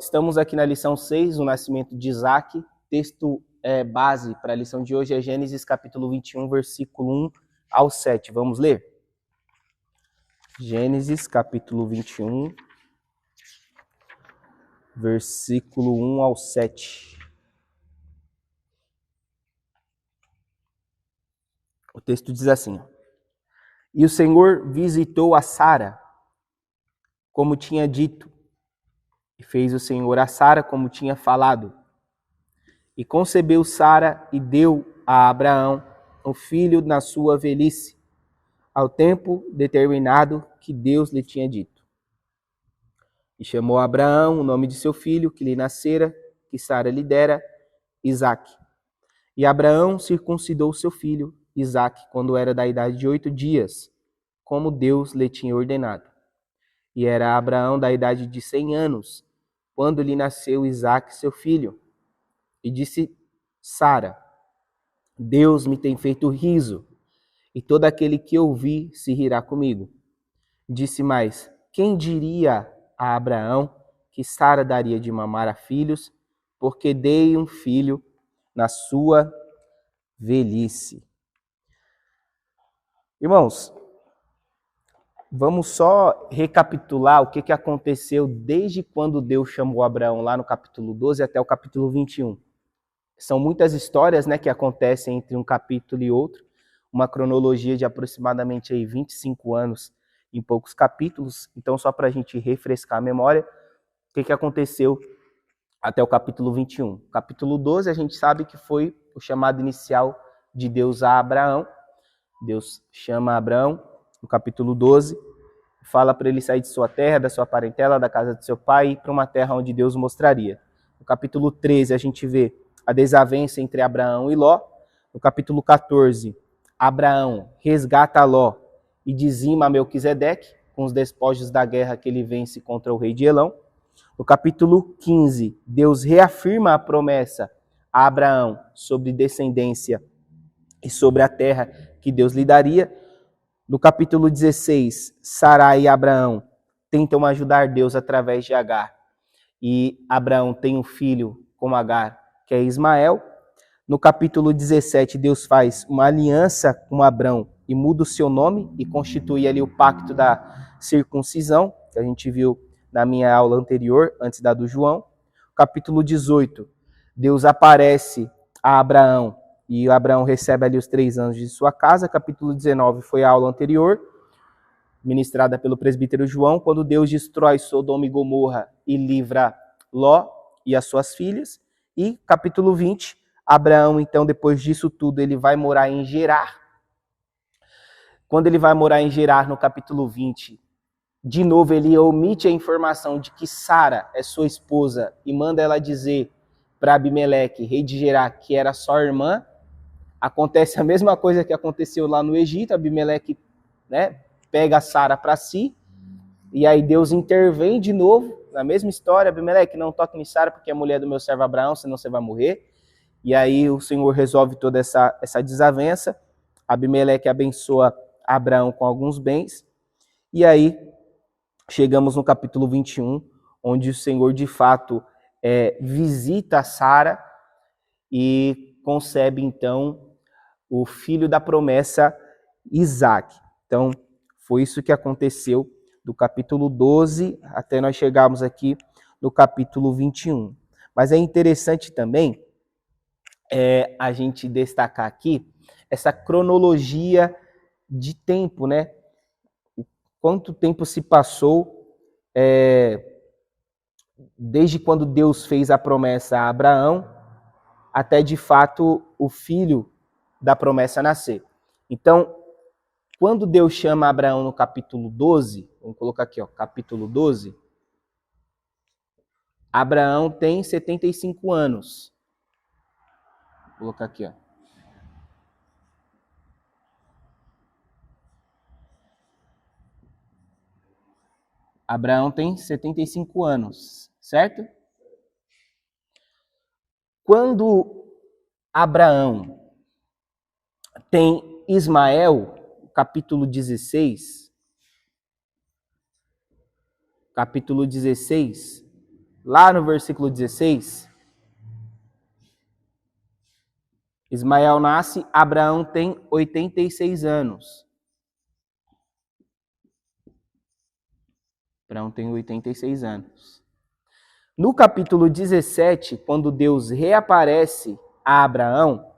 Estamos aqui na lição 6, o nascimento de Isaac. Texto base para a lição de hoje é Gênesis capítulo 21, versículo 1 ao 7. Vamos ler? Gênesis capítulo 21, versículo 1 ao 7. O texto diz assim: E o Senhor visitou a Sara, como tinha dito, e fez o Senhor a Sara como tinha falado. E concebeu Sara e deu a Abraão um filho na sua velhice, ao tempo determinado que Deus lhe tinha dito. E chamou Abraão o nome de seu filho, que lhe nascera, que Sara lhe dera, Isaque. E Abraão circuncidou seu filho, Isaque, quando era da idade de 8 dias, como Deus lhe tinha ordenado. E era Abraão da idade de 100 anos, quando lhe nasceu Isaque, seu filho. E disse Sara: Deus me tem feito riso, e todo aquele que ouvir se rirá comigo. Disse mais: Quem diria a Abraão que Sara daria de mamar a filhos, porque dei um filho na sua velhice? Irmãos, vamos só recapitular o que aconteceu desde quando Deus chamou Abraão lá no capítulo 12 até o capítulo 21. São muitas histórias, que acontecem entre um capítulo e outro, uma cronologia de aproximadamente 25 anos em poucos capítulos. Então, só para a gente refrescar a memória, o que aconteceu até o capítulo 21. Capítulo 12, a gente sabe que foi o chamado inicial de Deus a Abraão. Deus chama Abraão no capítulo 12, fala para ele sair de sua terra, da sua parentela, da casa de seu pai, e ir para uma terra onde Deus mostraria. No capítulo 13, a gente vê a desavença entre Abraão e Ló. No capítulo 14, Abraão resgata Ló e dizima Melquisedeque com os despojos da guerra que ele vence contra o rei de Elão. No capítulo 15, Deus reafirma a promessa a Abraão sobre descendência e sobre a terra que Deus lhe daria. No capítulo 16, Sarai e Abraão tentam ajudar Deus através de Agar. E Abraão tem um filho com Agar, que é Ismael. No capítulo 17, Deus faz uma aliança com Abrão e muda o seu nome e constitui ali o pacto da circuncisão, que a gente viu na minha aula anterior, antes da do João. Capítulo 18, Deus aparece a Abraão e Abraão recebe ali os 3 anjos de sua casa. Capítulo 19 foi a aula anterior, ministrada pelo presbítero João, quando Deus destrói Sodoma e Gomorra e livra Ló e as suas filhas. E capítulo 20, Abraão, então, depois disso tudo, ele vai morar em Gerar. Quando ele vai morar em Gerar, no capítulo 20, de novo ele omite a informação de que Sara é sua esposa e manda ela dizer para Abimeleque, rei de Gerar, que era só irmã. Acontece a mesma coisa que aconteceu lá no Egito. Abimeleque, pega Sara para si, e aí Deus intervém de novo, na mesma história. Abimeleque, não toque em Sara, porque é mulher do meu servo Abraão, senão você vai morrer. E aí o Senhor resolve toda essa desavença. Abimeleque abençoa Abraão com alguns bens. E aí chegamos no capítulo 21, onde o Senhor de fato visita Sara e concebe então o filho da promessa, Isaque. Então, foi isso que aconteceu do capítulo 12 até nós chegarmos aqui no capítulo 21. Mas é interessante também a gente destacar aqui essa cronologia de tempo, Quanto tempo se passou desde quando Deus fez a promessa a Abraão até, de fato, o filho da promessa nascer. Então, quando Deus chama Abraão no capítulo 12, vamos colocar aqui, capítulo 12, Abraão tem 75 anos. Vou colocar aqui, Abraão tem 75 anos, certo? Quando Abraão tem Ismael, capítulo 16, lá no versículo 16, Ismael nasce, Abraão tem 86 anos. Abraão tem 86 anos. No capítulo 17, quando Deus reaparece a Abraão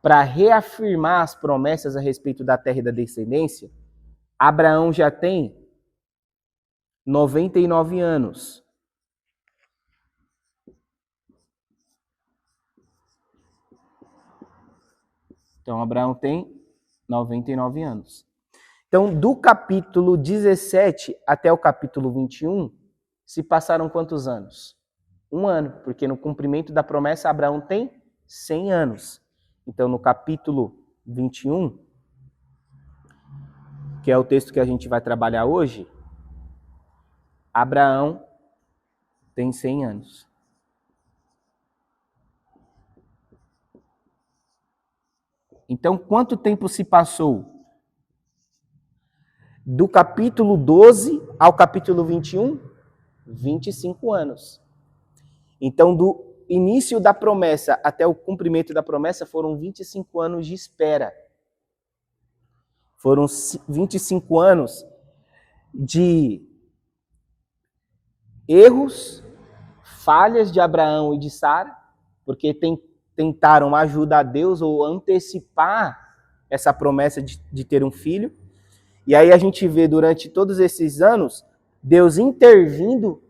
para reafirmar as promessas a respeito da terra e da descendência, Abraão já tem 99 anos. Então, Abraão tem 99 anos. Então, do capítulo 17 até o capítulo 21, se passaram quantos anos? 1 ano, porque no cumprimento da promessa, Abraão tem 100 anos. Então, no capítulo 21, que é o texto que a gente vai trabalhar hoje, Abraão tem 100 anos. Então, quanto tempo se passou do capítulo 12 ao capítulo 21? 25 anos. Então, do início da promessa até o cumprimento da promessa foram 25 anos de espera. Foram 25 anos de erros, falhas de Abraão e de Sara, porque tentaram ajudar Deus ou antecipar essa promessa de ter um filho. E aí a gente vê durante todos esses anos Deus intervindo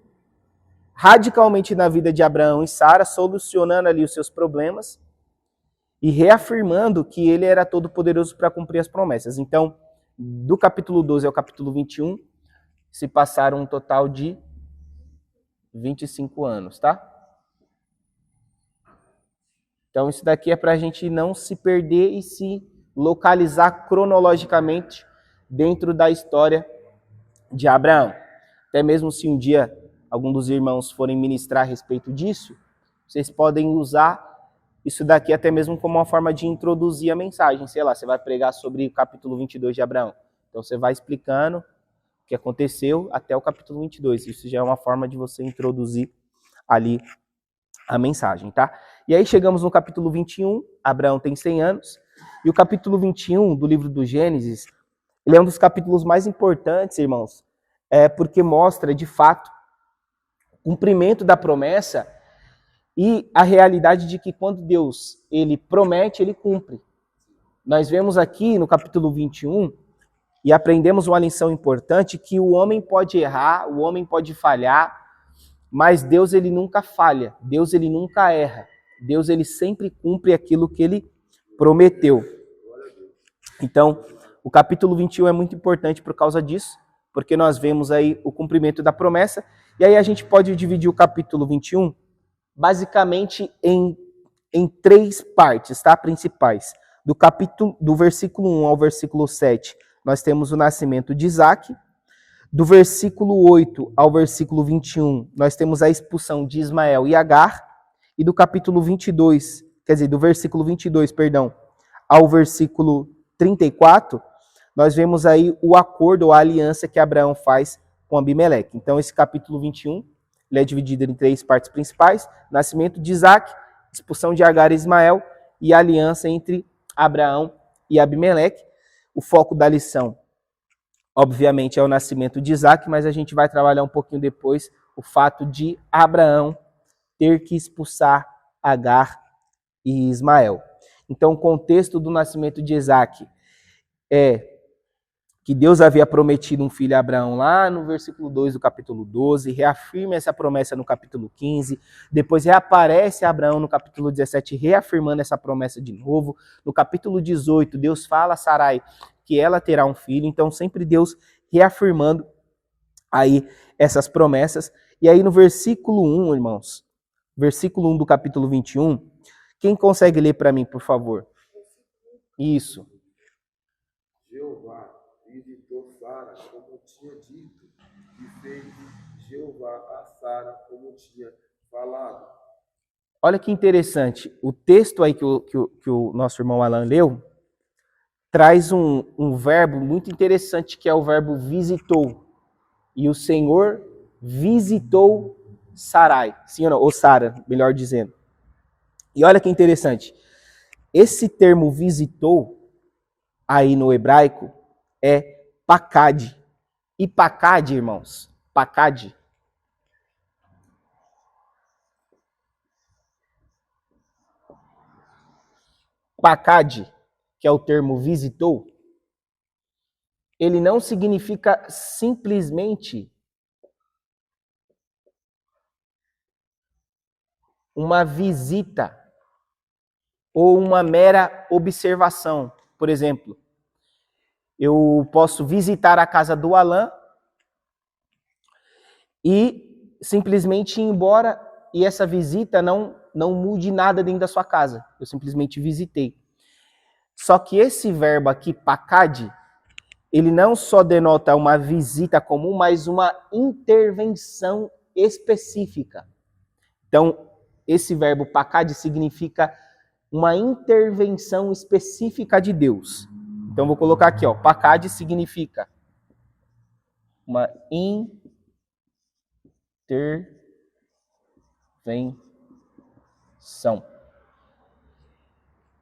radicalmente na vida de Abraão e Sara, solucionando ali os seus problemas e reafirmando que ele era todo poderoso para cumprir as promessas. Então, do capítulo 12 ao capítulo 21, se passaram um total de 25 anos, tá? Então, isso daqui é para a gente não se perder e se localizar cronologicamente dentro da história de Abraão. Até mesmo se um dia algum dos irmãos forem ministrar a respeito disso, vocês podem usar isso daqui até mesmo como uma forma de introduzir a mensagem. Sei lá, você vai pregar sobre o capítulo 22 de Abraão. Então, você vai explicando o que aconteceu até o capítulo 22. Isso já é uma forma de você introduzir ali a mensagem, tá? E aí chegamos no capítulo 21, Abraão tem 100 anos, e o capítulo 21 do livro do Gênesis, ele é um dos capítulos mais importantes, irmãos, porque mostra, de fato, o cumprimento da promessa e a realidade de que quando Deus ele promete, ele cumpre. Nós vemos aqui no capítulo 21, e aprendemos uma lição importante, que o homem pode errar, o homem pode falhar, mas Deus ele nunca falha, Deus ele nunca erra. Deus ele sempre cumpre aquilo que ele prometeu. Então, o capítulo 21 é muito importante por causa disso, porque nós vemos aí o cumprimento da promessa, e aí a gente pode dividir o capítulo 21 basicamente em 3 partes, tá? Principais. Do versículo 1 ao versículo 7, nós temos o nascimento de Isaac. Do versículo 8 ao versículo 21, nós temos a expulsão de Ismael e Agar. E do capítulo 22, quer dizer, do versículo 22, perdão, ao versículo 34, nós vemos aí o acordo ou a aliança que Abraão faz com Abimeleque. Então, esse capítulo 21, ele é dividido em 3 partes principais: nascimento de Isaac, expulsão de Agar e Ismael e a aliança entre Abraão e Abimeleque. O foco da lição, obviamente, é o nascimento de Isaac, mas a gente vai trabalhar um pouquinho depois o fato de Abraão ter que expulsar Agar e Ismael. Então, o contexto do nascimento de Isaac é que Deus havia prometido um filho a Abraão lá no versículo 2 do capítulo 12, reafirma essa promessa no capítulo 15, depois reaparece Abraão no capítulo 17, reafirmando essa promessa de novo. No capítulo 18, Deus fala a Sarai que ela terá um filho, então sempre Deus reafirmando aí essas promessas. E aí no versículo 1, irmãos, versículo 1 do capítulo 21, quem consegue ler para mim, por favor? Isso. Jeová visitou Sara como tinha dito, e fez Jeová a Sara como tinha falado. Olha que interessante, o texto aí que o nosso irmão Alan leu, traz um verbo muito interessante, que é o verbo visitou. E o Senhor visitou Sarai. Sim ou não? Ou Sara, melhor dizendo. E olha que interessante. Esse termo visitou, aí no hebraico, é pakad. E pakad, irmãos, pakad que é o termo visitou, ele não significa simplesmente uma visita ou uma mera observação. Por exemplo, eu posso visitar a casa do Alan e simplesmente ir embora e essa visita não mude nada dentro da sua casa. Eu simplesmente visitei. Só que esse verbo aqui, pakad, ele não só denota uma visita comum, mas uma intervenção específica. Então, esse verbo pakad significa uma intervenção específica de Deus. Então, vou colocar aqui, ó, pakad significa uma intervenção.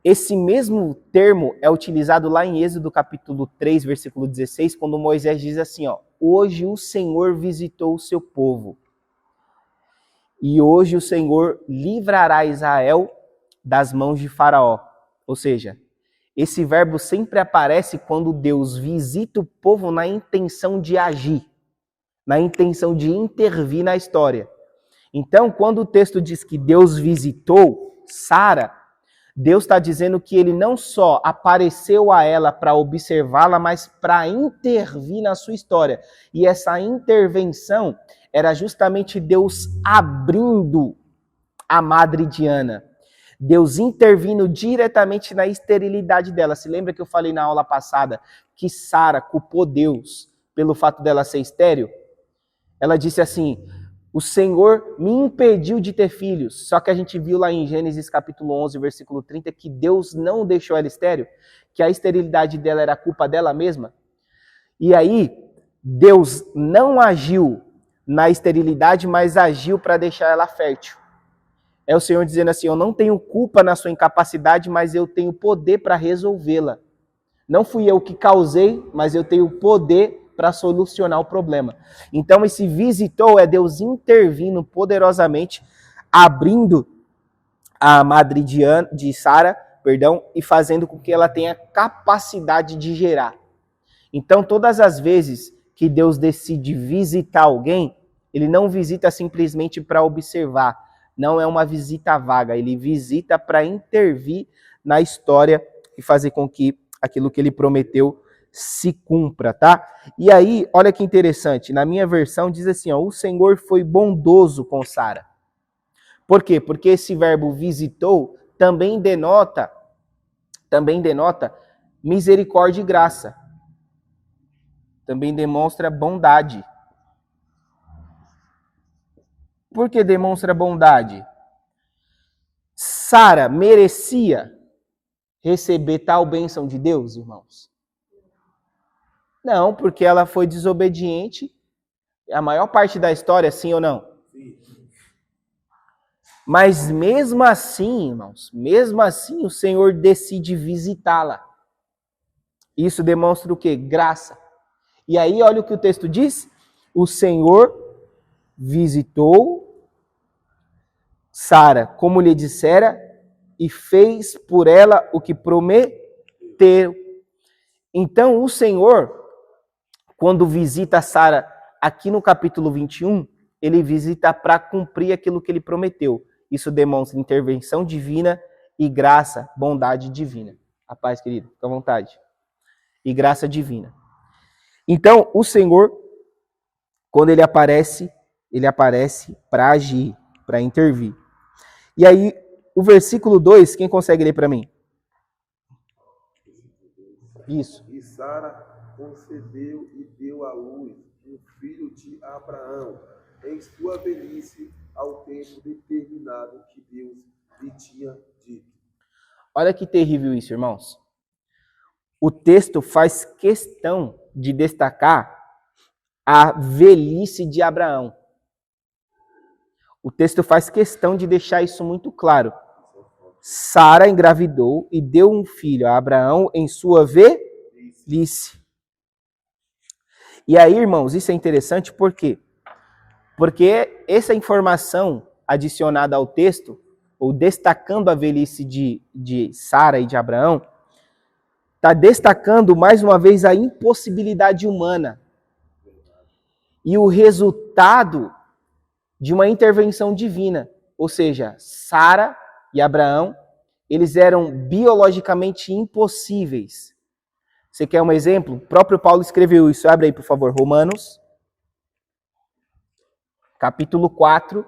Esse mesmo termo é utilizado lá em Êxodo capítulo 3, versículo 16, quando Moisés diz assim, ó, hoje o Senhor visitou o seu povo, e hoje o Senhor livrará Israel das mãos de Faraó. Ou seja, esse verbo sempre aparece quando Deus visita o povo na intenção de agir, na intenção de intervir na história. Então, quando o texto diz que Deus visitou Sara, Deus está dizendo que ele não só apareceu a ela para observá-la, mas para intervir na sua história. E essa intervenção era justamente Deus abrindo a madre Diana. Deus intervindo diretamente na esterilidade dela. Se lembra que eu falei na aula passada que Sara culpou Deus pelo fato dela ser estéril? Ela disse assim, o Senhor me impediu de ter filhos. Só que a gente viu lá em Gênesis capítulo 11, versículo 30, que Deus não deixou ela estéril, que a esterilidade dela era culpa dela mesma. E aí, Deus não agiu na esterilidade, mas agiu para deixar ela fértil. É o Senhor dizendo assim, eu não tenho culpa na sua incapacidade, mas eu tenho poder para resolvê-la. Não fui eu que causei, mas eu tenho poder para solucionar o problema. Então, esse visitou é Deus intervindo poderosamente, abrindo a madre de Sara, e fazendo com que ela tenha capacidade de gerar. Então, todas as vezes que Deus decide visitar alguém, ele não visita simplesmente para observar, não é uma visita vaga, ele visita para intervir na história e fazer com que aquilo que ele prometeu se cumpra, tá? E aí, olha que interessante, na minha versão diz assim, ó, o Senhor foi bondoso com Sara. Por quê? Porque esse verbo visitou também denota misericórdia e graça. Também demonstra bondade. Por que demonstra bondade? Sara merecia receber tal bênção de Deus, irmãos? Não, porque ela foi desobediente. A maior parte da história, sim ou não? Sim. Mas mesmo assim, irmãos, mesmo assim o Senhor decide visitá-la. Isso demonstra o quê? Graça. E aí, olha o que o texto diz. O Senhor visitou Sara, como lhe dissera, e fez por ela o que prometeu. Então, o Senhor, quando visita Sara aqui no capítulo 21, ele visita para cumprir aquilo que ele prometeu. Isso demonstra intervenção divina e graça, bondade divina. A paz, querido, fica à vontade. E graça divina. Então, o Senhor, quando ele aparece para agir, para intervir. E aí, o versículo 2, quem consegue ler para mim? Isso. E Sara concebeu e deu à luz um filho de Abraão, em sua velhice, ao tempo determinado que Deus lhe tinha dito. Olha que terrível isso, irmãos. O texto faz questão de destacar a velhice de Abraão. O texto faz questão de deixar isso muito claro. Sara engravidou e deu um filho a Abraão em sua velhice. E aí, irmãos, isso é interessante por quê? Porque essa informação adicionada ao texto, ou destacando a velhice de Sara e de Abraão, está destacando mais uma vez a impossibilidade humana e o resultado de uma intervenção divina. Ou seja, Sara e Abraão, eles eram biologicamente impossíveis. Você quer um exemplo? O próprio Paulo escreveu isso. Abre aí, por favor, Romanos, capítulo 4.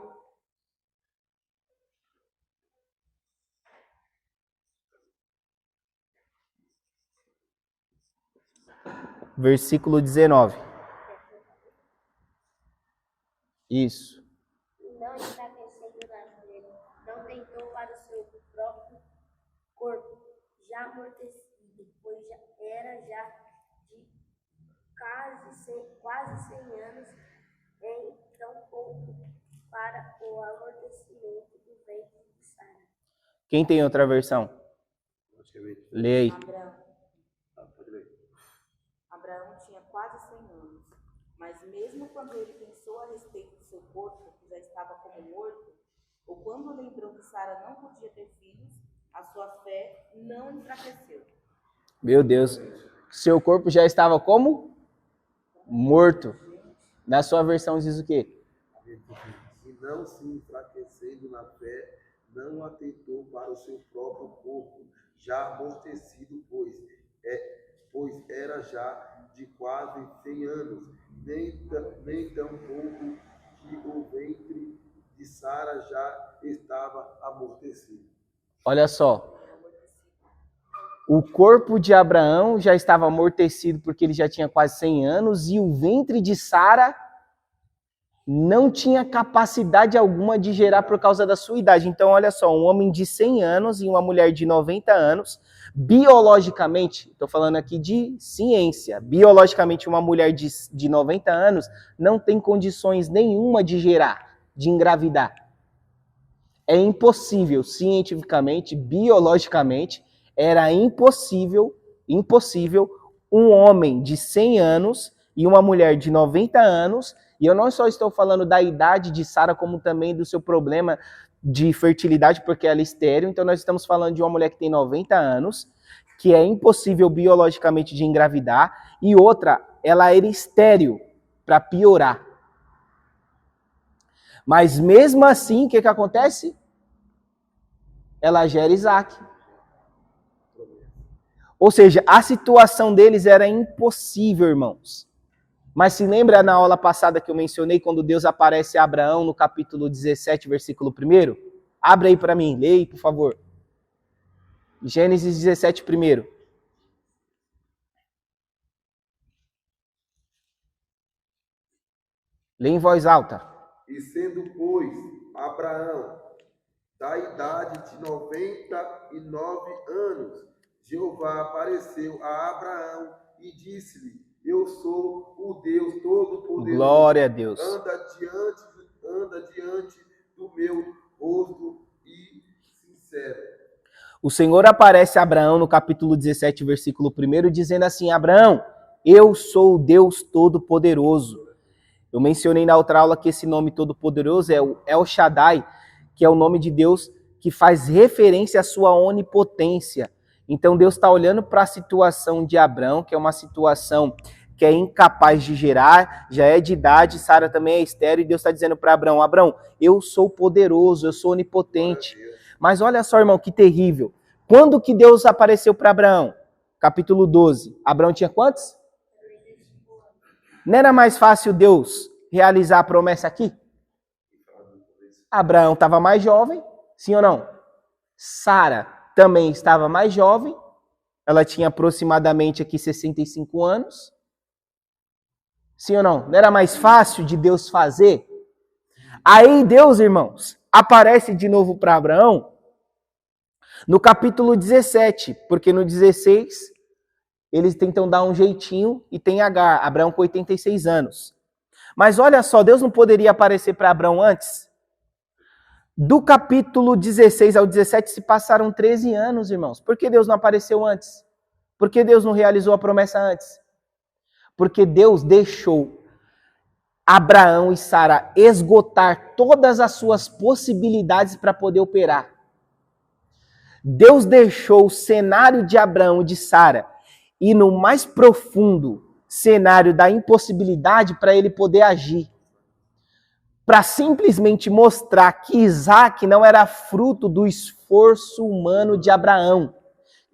Versículo 19. Isso. Não enfraquecendo na dele, não tentou para o seu próprio corpo, já amortecido, pois era já de quase 100 anos, em tão pouco para o amortecimento do ventre de Sara. Quem tem outra versão? Lê aí. Abraão tinha quase 100 anos, mas mesmo quando ele pensou a respeito do seu corpo, que já estava como morto, ou quando lembrou que Sara não podia ter filhos, a sua fé não enfraqueceu. Meu Deus. Seu corpo já estava como? Morto. Na sua versão diz o quê? E não se enfraquecendo na fé, não atentou para o seu próprio corpo, já amortecido, pois era já de quase 100 anos, nem tão pouco que o ventre de Sara já estava amortecido. Olha só. O corpo de Abraão já estava amortecido porque ele já tinha quase 100 anos e o ventre de Sara não tinha capacidade alguma de gerar por causa da sua idade. Então, olha só, um homem de 100 anos e uma mulher de 90 anos, biologicamente, estou falando aqui de ciência, biologicamente uma mulher de 90 anos não tem condições nenhuma de gerar, de engravidar. É impossível, cientificamente, biologicamente, era impossível um homem de 100 anos e uma mulher de 90 anos, e eu não só estou falando da idade de Sara, como também do seu problema de fertilidade, porque ela é estéril, então nós estamos falando de uma mulher que tem 90 anos, que é impossível biologicamente de engravidar, e outra, ela era estéril, para piorar. Mas mesmo assim, o que acontece? Ela gera Isaac. Ou seja, a situação deles era impossível, irmãos. Mas se lembra na aula passada que eu mencionei, quando Deus aparece a Abraão no capítulo 17, versículo 1? Abre aí para mim, leia, por favor. Gênesis 17, 1. Leia em voz alta. E sendo, pois, Abraão da idade de 99 anos, Jeová apareceu a Abraão e disse-lhe: Eu sou o Deus Todo-Poderoso. Glória a Deus. Anda diante do meu rosto e sincero. O Senhor aparece a Abraão no capítulo 17, versículo 1, dizendo assim: Abraão, eu sou o Deus Todo-Poderoso. Eu mencionei na outra aula que esse nome Todo-Poderoso é o El Shaddai, que é o nome de Deus que faz referência à sua onipotência. Então Deus está olhando para a situação de Abraão, que é uma situação que é incapaz de gerar, já é de idade, Sara também é estéril, e Deus está dizendo para Abraão: Abraão, eu sou poderoso, eu sou onipotente. Mas olha só, irmão, que terrível. Quando que Deus apareceu para Abraão? Capítulo 12. Abraão tinha quantos? Não era mais fácil Deus realizar a promessa aqui? Abraão estava mais jovem, sim ou não? Sara também estava mais jovem, ela tinha aproximadamente aqui 65 anos. Sim ou não? Não era mais fácil de Deus fazer? Aí Deus, irmãos, aparece de novo para Abraão no capítulo 17, porque no 16 eles tentam dar um jeitinho e tem Agar, Abraão com 86 anos. Mas olha só, Deus não poderia aparecer para Abraão antes? Do capítulo 16 ao 17 se passaram 13 anos, irmãos. Por que Deus não apareceu antes? Por que Deus não realizou a promessa antes? Porque Deus deixou Abraão e Sara esgotar todas as suas possibilidades para poder operar. Deus deixou o cenário de Abraão e de Sara ir no mais profundo cenário da impossibilidade para ele poder agir. Para simplesmente mostrar que Isaac não era fruto do esforço humano de Abraão.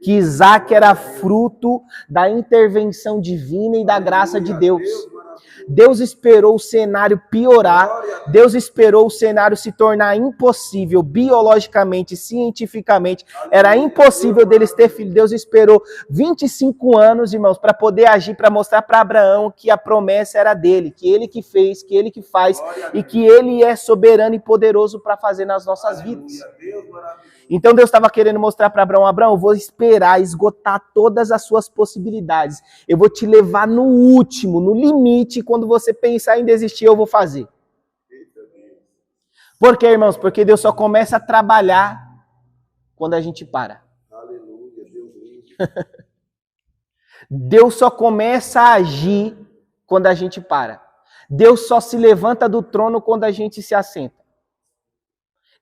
Que Isaac era fruto da intervenção divina e da graça de Deus. Deus esperou o cenário piorar, Deus esperou o cenário se tornar impossível, biologicamente, cientificamente, era impossível deles ter filho. Deus esperou 25 anos, irmãos, para poder agir, para mostrar para Abraão que a promessa era dele, que ele que fez, que ele que faz, e que ele é soberano e poderoso para fazer nas nossas vidas. Então Deus estava querendo mostrar para Abraão, Abraão, eu vou esperar esgotar todas as suas possibilidades. Eu vou te levar no último, no limite, quando você pensar em desistir, eu vou fazer. Por quê, irmãos? Porque Deus só começa a trabalhar quando a gente para. Aleluia, Deus. Deus só começa a agir quando a gente para. Deus só se levanta do trono quando a gente se assenta.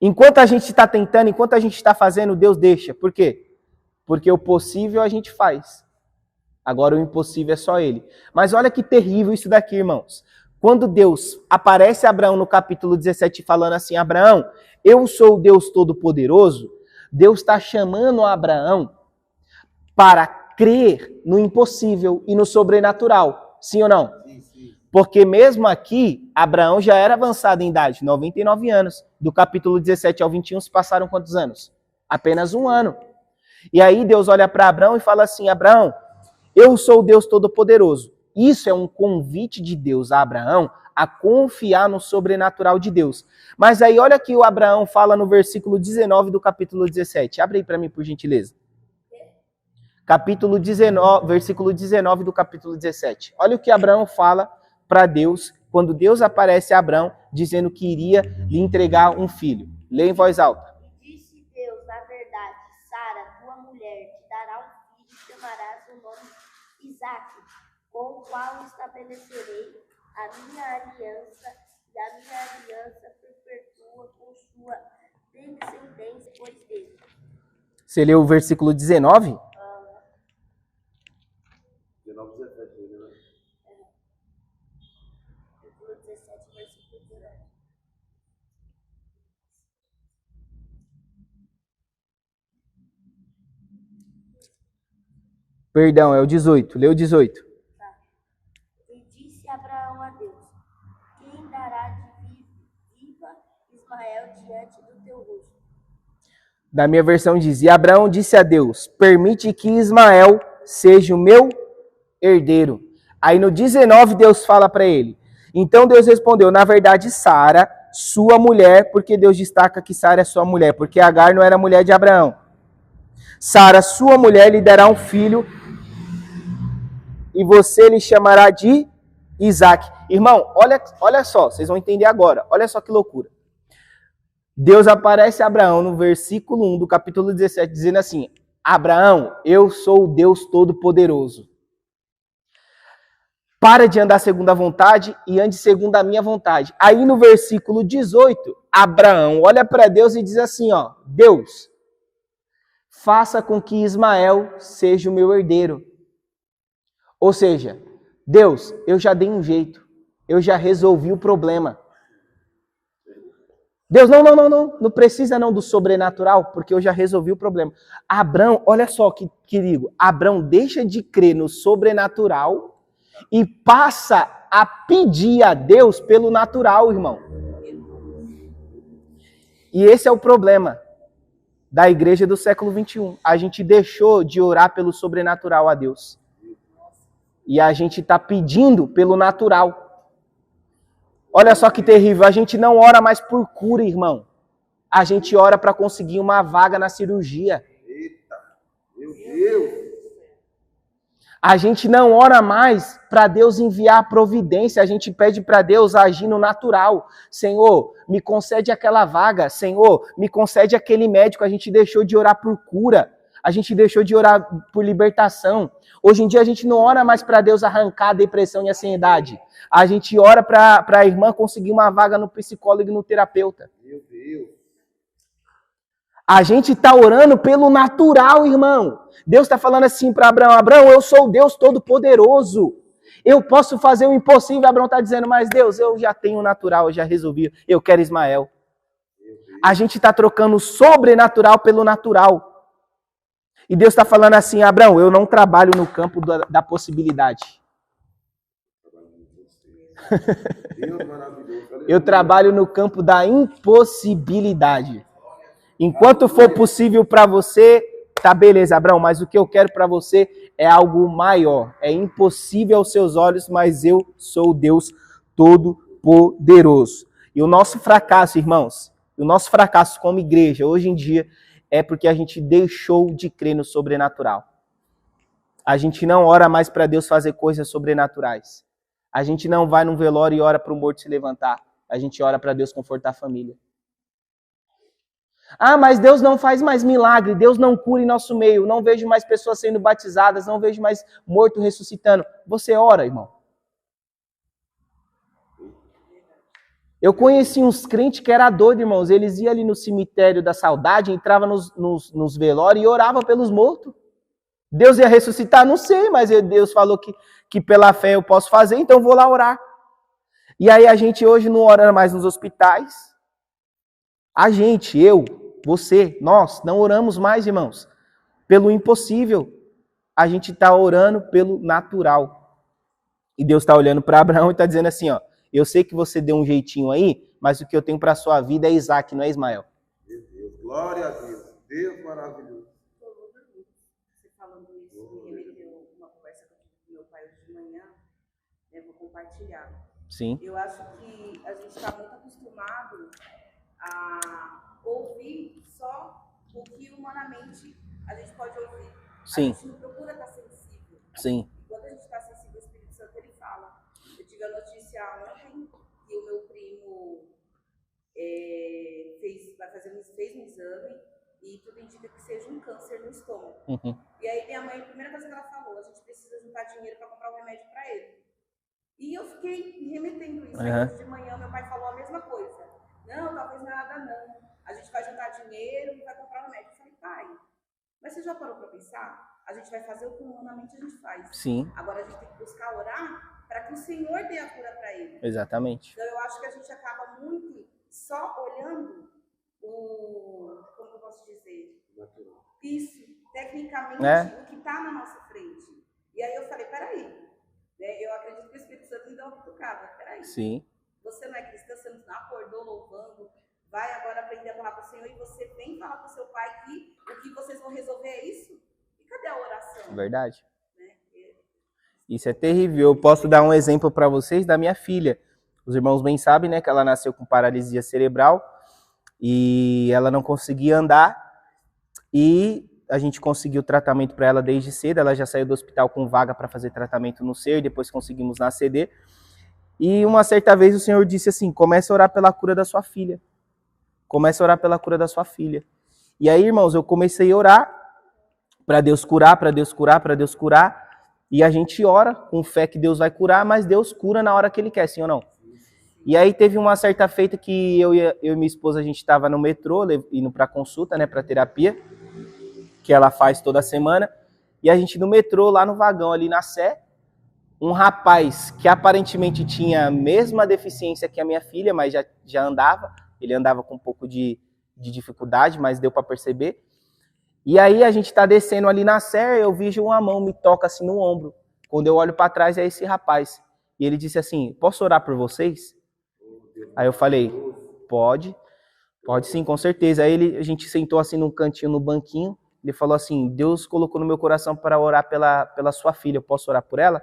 Enquanto a gente está tentando, enquanto a gente está fazendo, Deus deixa. Por quê? Porque o possível a gente faz. Agora o impossível é só Ele. Mas olha que terrível isso daqui, irmãos. Quando Deus aparece a Abraão no capítulo 17 falando assim, Abraão, eu sou o Deus Todo-Poderoso, Deus está chamando Abraão para crer no impossível e no sobrenatural. Sim ou não? Sim, sim. Porque mesmo aqui, Abraão já era avançado em idade, 99 anos. Do capítulo 17 ao 21 se passaram quantos anos? Apenas 1 ano. E aí Deus olha para Abraão e fala assim, Abraão, eu sou o Deus Todo-Poderoso. Isso é um convite de Deus a Abraão a confiar no sobrenatural de Deus. Mas aí olha que o Abraão fala no versículo 19 do capítulo 17. Abre aí para mim, por gentileza. Capítulo 19, versículo 19 do capítulo 17. Olha o que Abraão fala para Deus, quando Deus aparece a Abraão, dizendo que iria lhe entregar um filho. Lê em voz alta. E disse Deus, na verdade, Sara, tua mulher, te dará um filho e chamarás o nome Isaque, com o qual estabelecerei a minha aliança, e a minha aliança perpetua com sua descendência depois dele. Você leu o versículo 19? 19, 17, né? Capítulo 17, versículo 19. Perdão, é o 18. Lê o 18. E disse Abraão a Deus, quem dará de viva Ismael diante do teu rosto? Da minha versão diz, e Abraão disse a Deus, permite que Ismael seja o meu herdeiro. Aí no 19 Deus fala para ele, então Deus respondeu, na verdade Sara, sua mulher, porque Deus destaca que Sara é sua mulher, porque Agar não era mulher de Abraão. Sara, sua mulher, lhe dará um filho, e você lhe chamará de Isaque. Irmão, olha só, vocês vão entender agora, olha só que loucura. Deus aparece a Abraão no versículo 1 do capítulo 17, dizendo assim, Abraão, eu sou o Deus Todo-Poderoso. Para de andar segundo a vontade e ande segundo a minha vontade. Aí no versículo 18, Abraão olha para Deus e diz assim, ó, Deus, faça com que Ismael seja o meu herdeiro. Ou seja, Deus, eu já dei um jeito, eu já resolvi o problema. Deus, não precisa não do sobrenatural, porque eu já resolvi o problema. Abraão, olha só que perigo, Abraão deixa de crer no sobrenatural e passa a pedir a Deus pelo natural, irmão. E esse é o problema da igreja do século 21. A gente deixou de orar pelo sobrenatural a Deus. E a gente está pedindo pelo natural. Olha só que terrível, a gente não ora mais por cura, irmão. A gente ora para conseguir uma vaga na cirurgia. Eita, meu Deus. A gente não ora mais para Deus enviar a providência, a gente pede para Deus agir no natural. Senhor, me concede aquela vaga. Senhor, me concede aquele médico. A gente deixou de orar por cura, a gente deixou de orar por libertação. Hoje em dia a gente não ora mais para Deus arrancar a depressão e a ansiedade. A gente ora para a irmã conseguir uma vaga no psicólogo e no terapeuta. Meu Deus. A gente está orando pelo natural, irmão. Deus está falando assim para Abraão: Abraão, eu sou o Deus Todo-Poderoso. Eu posso fazer o impossível. Abraão está dizendo: mas Deus, eu já tenho o natural, eu já resolvi. Eu quero Ismael. A gente está trocando o sobrenatural pelo natural. E Deus está falando assim: Abraão, eu não trabalho no campo da possibilidade. Deus maravilhoso. Eu trabalho no campo da impossibilidade. Enquanto for possível para você, tá beleza, Abraão, mas o que eu quero para você é algo maior. É impossível aos seus olhos, mas eu sou o Deus Todo-Poderoso. E o nosso fracasso, irmãos, o nosso fracasso como igreja hoje em dia é porque a gente deixou de crer no sobrenatural. A gente não ora mais para Deus fazer coisas sobrenaturais. A gente não vai num velório e ora para o morto se levantar. A gente ora para Deus confortar a família. Ah, mas Deus não faz mais milagre, Deus não cura em nosso meio, não vejo mais pessoas sendo batizadas, não vejo mais morto ressuscitando. Você ora, irmão. Eu conheci uns crentes que era doido, irmãos. Eles iam ali no cemitério da saudade, entravam nos velórios e oravam pelos mortos. Deus ia ressuscitar? Não sei, mas Deus falou que pela fé eu posso fazer, então eu vou lá orar. E aí a gente hoje não ora mais nos hospitais. A gente, eu, você, nós, não oramos mais, irmãos, pelo impossível. A gente está orando pelo natural. E Deus está olhando para Abraão e está dizendo assim, ó: eu sei que você deu um jeitinho aí, mas o que eu tenho para a sua vida é Isaac, não é Ismael. Meu Deus, glória a Deus. Deus maravilhoso. Você falando isso, me remeteu uma conversa que eu tive com meu pai hoje de manhã, vou compartilhar. Sim. Eu acho que a gente está muito acostumado a ouvir só o que humanamente a gente pode ouvir. Sim. A gente não procura estar sensível. Sim. Quando a gente está sensível, o Espírito Santo ele fala. Eu tive a notícia ontem que o meu primo fez um exame e tudo indica que seja um câncer no estômago. Uhum. E aí minha mãe, a primeira coisa que ela falou: a gente precisa juntar dinheiro para comprar um remédio para ele. E eu fiquei remetendo isso. Aí hoje de manhã meu pai falou a mesma coisa. Não, talvez nada não. A gente vai juntar dinheiro e vai comprar um remédio. Eu falei: pai, mas você já parou para pensar? A gente vai fazer o que humanamente a gente faz. Sim. Agora a gente tem que buscar orar para que o Senhor dê a cura para ele. Exatamente. Então eu acho que a gente acaba muito só olhando como eu posso dizer? Natural. Isso, tecnicamente, o que está na nossa frente. E aí eu falei: peraí, eu acredito que o Espírito Santo me dá uma cutucada. Peraí. Sim. Você não é cristã, você não acordou louvando, vai agora aprender a falar para o Senhor e você vem falar para o seu pai que o que vocês vão resolver é isso? E cadê a oração? Verdade. Isso é terrível. Eu posso dar um exemplo para vocês da minha filha. Os irmãos bem sabem, né, que ela nasceu com paralisia cerebral e ela não conseguia andar. E a gente conseguiu tratamento para ela desde cedo. Ela já saiu do hospital com vaga para fazer tratamento no SER, depois conseguimos na CD. E uma certa vez o Senhor disse assim: comece a orar pela cura da sua filha. Comece a orar pela cura da sua filha. E aí, irmãos, eu comecei a orar para Deus curar, para Deus curar, para Deus curar. E a gente ora com fé que Deus vai curar, mas Deus cura na hora que Ele quer, sim ou não? E aí teve uma certa feita que eu e minha esposa, a gente estava no metrô, indo para consulta, né, para terapia, que ela faz toda semana. E a gente no metrô, lá no vagão, ali na Sé, um rapaz que aparentemente tinha a mesma deficiência que a minha filha, mas já andava. Ele andava com um pouco de dificuldade, mas deu para perceber. E aí a gente está descendo ali na Sé, eu vejo uma mão me toca assim no ombro. Quando eu olho para trás, é esse rapaz. E ele disse assim: posso orar por vocês? Aí eu falei: pode sim, com certeza. Aí a gente sentou assim num cantinho, no banquinho. Ele falou assim: Deus colocou no meu coração para orar pela sua filha, eu posso orar por ela?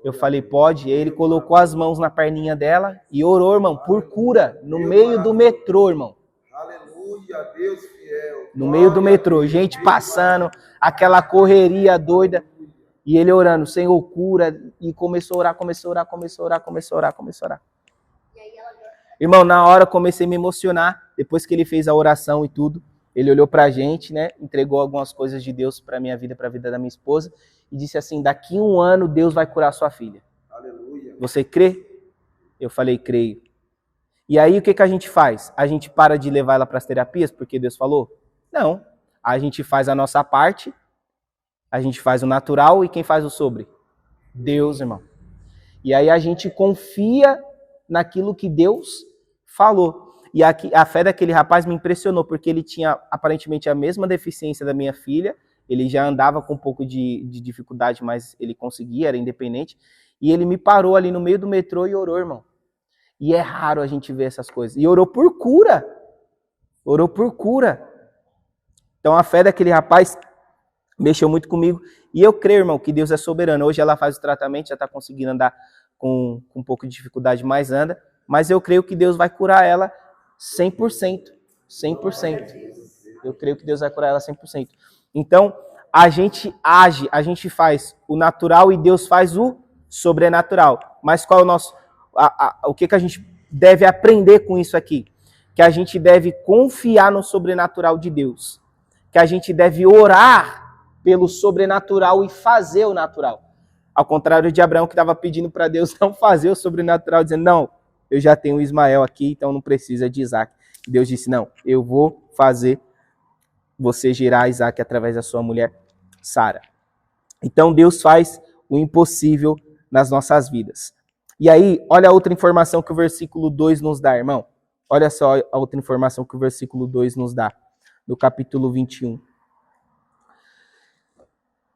Eu falei: pode. E aí ele colocou as mãos na perninha dela e orou, irmão, por cura, no meio do metrô, irmão. Aleluia, Deus fiel. No meio do metrô, gente passando, aquela correria doida. E ele orando, Senhor, cura, e começou a orar. Irmão, na hora eu comecei a me emocionar, depois que ele fez a oração e tudo, ele olhou pra gente, né, entregou algumas coisas de Deus pra minha vida, pra vida da minha esposa, e disse assim, daqui 1 ano Deus vai curar sua filha. Aleluia. Você crê? Eu falei, creio. E aí o que a gente faz? A gente para de levar ela para as terapias, porque Deus falou? Não. A gente faz a nossa parte, a gente faz o natural, e quem faz o sobre? Deus, irmão. E aí a gente confia naquilo que Deus falou. E aqui, a fé daquele rapaz me impressionou, porque ele tinha aparentemente a mesma deficiência da minha filha, ele já andava com um pouco de dificuldade, mas ele conseguia, era independente, e ele me parou ali no meio do metrô e orou, irmão. E é raro a gente ver essas coisas. E orou por cura. Orou por cura. Então a fé daquele rapaz mexeu muito comigo. E eu creio, irmão, que Deus é soberano. Hoje ela faz o tratamento, já está conseguindo andar com um pouco de dificuldade, mas anda. Mas eu creio que Deus vai curar ela 100%. 100%. Eu creio que Deus vai curar ela 100%. Então, a gente age, a gente faz o natural e Deus faz o sobrenatural. Mas qual é o nosso... o que a gente deve aprender com isso aqui? Que a gente deve confiar no sobrenatural de Deus. Que a gente deve orar pelo sobrenatural e fazer o natural. Ao contrário de Abraão, que estava pedindo para Deus não fazer o sobrenatural, dizendo, não, eu já tenho Ismael aqui, então não precisa de Isaac. Deus disse, não, eu vou fazer você gerar Isaac através da sua mulher, Sara. Então Deus faz o impossível nas nossas vidas. E aí, olha a outra informação que o versículo 2 nos dá, irmão. Olha só a outra informação que o versículo 2 nos dá, do capítulo 21.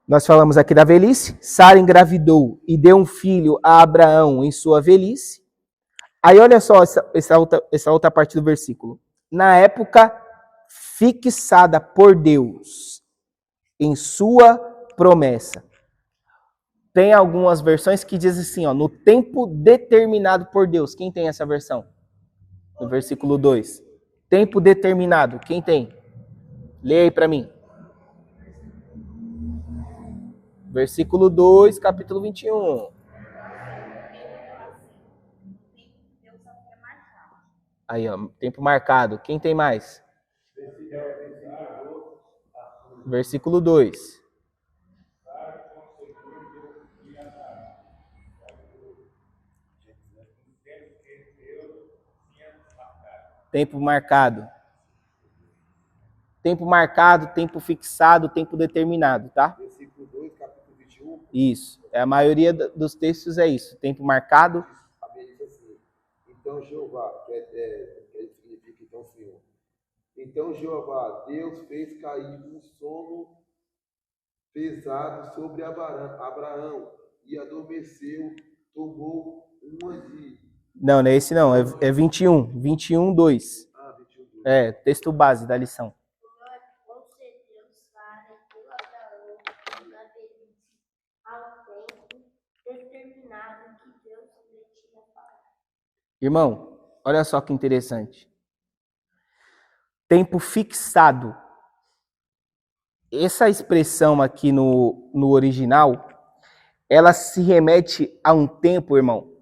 Nós falamos aqui da velhice. Sara engravidou e deu um filho a Abraão em sua velhice. Aí olha só essa outra parte do versículo. Na época fixada por Deus em sua promessa. Tem algumas versões que dizem assim, ó, no tempo determinado por Deus. Quem tem essa versão? No versículo 2. Tempo determinado. Quem tem? Leia aí para mim. Versículo 2, capítulo 21. Aí, ó, tempo marcado. Quem tem mais? Versículo 2. Tempo marcado. Tempo marcado, tempo fixado, tempo determinado, tá? Versículo 2, capítulo 21. Isso. A maioria dos textos é isso. Tempo marcado. Assim. Então Jeová, que significa então Senhor. Então Jeová, Deus fez cair um sono pesado sobre Abraão e adormeceu, tomou uma de... Não, não é esse não, é 21, 21, 2. Ah, 21, 2. É, texto base da lição. Concedeu Sara por Abraão na velhice ao tempo determinado que Deus lhe tinha falado. Irmão, olha só que interessante. Tempo fixado. Essa expressão aqui no original, ela se remete a um tempo, irmão,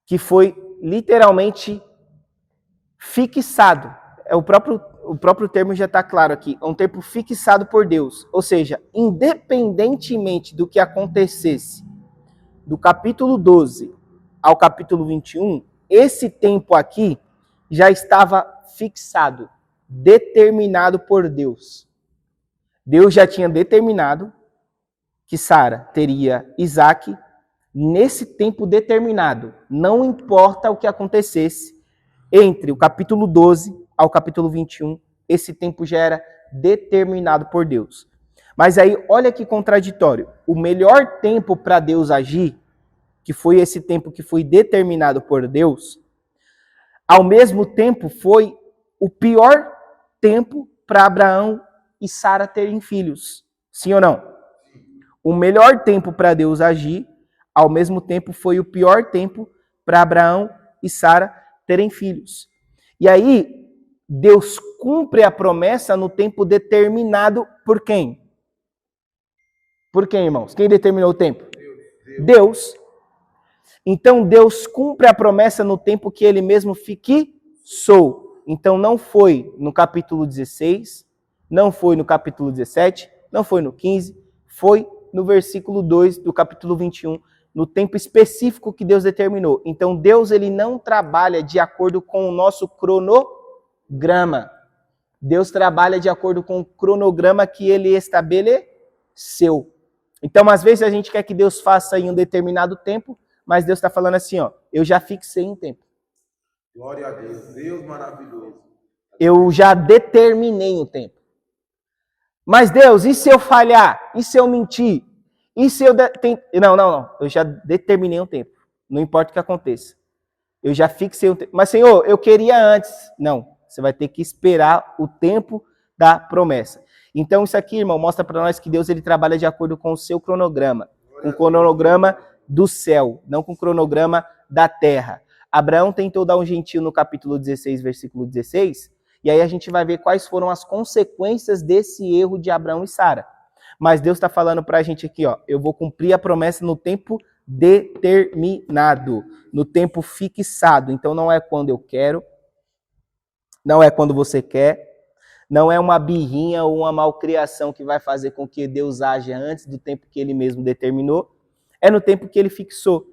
que foi literalmente fixado. O próprio termo já está claro aqui. É um tempo fixado por Deus. Ou seja, independentemente do que acontecesse do capítulo 12 ao capítulo 21, esse tempo aqui já estava fixado, determinado por Deus. Deus já tinha determinado que Sara teria Isaac nesse tempo determinado. Não importa o que acontecesse entre o capítulo 12 ao capítulo 21, esse tempo já era determinado por Deus. Mas aí, olha que contraditório. O melhor tempo para Deus agir, que foi esse tempo que foi determinado por Deus, ao mesmo tempo foi o pior tempo para Abraão e Sara terem filhos. Sim ou não? O melhor tempo para Deus agir, ao mesmo tempo foi o pior tempo para Abraão e Sara terem filhos. E aí, Deus cumpre a promessa no tempo determinado por quem? Por quem, irmãos? Quem determinou o tempo? Deus. Então Deus cumpre a promessa no tempo que ele mesmo fixou. Então não foi no capítulo 16, não foi no capítulo 17, não foi no 15, foi no versículo 2 do capítulo 21, no tempo específico que Deus determinou. Então Deus ele não trabalha de acordo com o nosso cronograma. Deus trabalha de acordo com o cronograma que ele estabeleceu. Então, às vezes, a gente quer que Deus faça em um determinado tempo, mas Deus está falando assim, ó, eu já fixei um tempo. Glória a Deus, Deus maravilhoso. Eu já determinei um tempo. Mas Deus, e se eu falhar? E se eu mentir? E se eu... Não. Eu já determinei um tempo. Não importa o que aconteça. Eu já fixei um tempo. Mas, Senhor, eu queria antes. Não, você vai ter que esperar o tempo da promessa. Então, isso aqui, irmão, mostra para nós que Deus ele trabalha de acordo com o seu cronograma. Com o cronograma do céu, não com o cronograma da terra. Abraão tentou dar um gentio no capítulo 16, versículo 16, e aí a gente vai ver quais foram as consequências desse erro de Abraão e Sara. Mas Deus está falando para a gente aqui, ó, eu vou cumprir a promessa no tempo determinado, no tempo fixado. Então não é quando eu quero, não é quando você quer, não é uma birrinha ou uma malcriação que vai fazer com que Deus haja antes do tempo que ele mesmo determinou. É no tempo que ele fixou.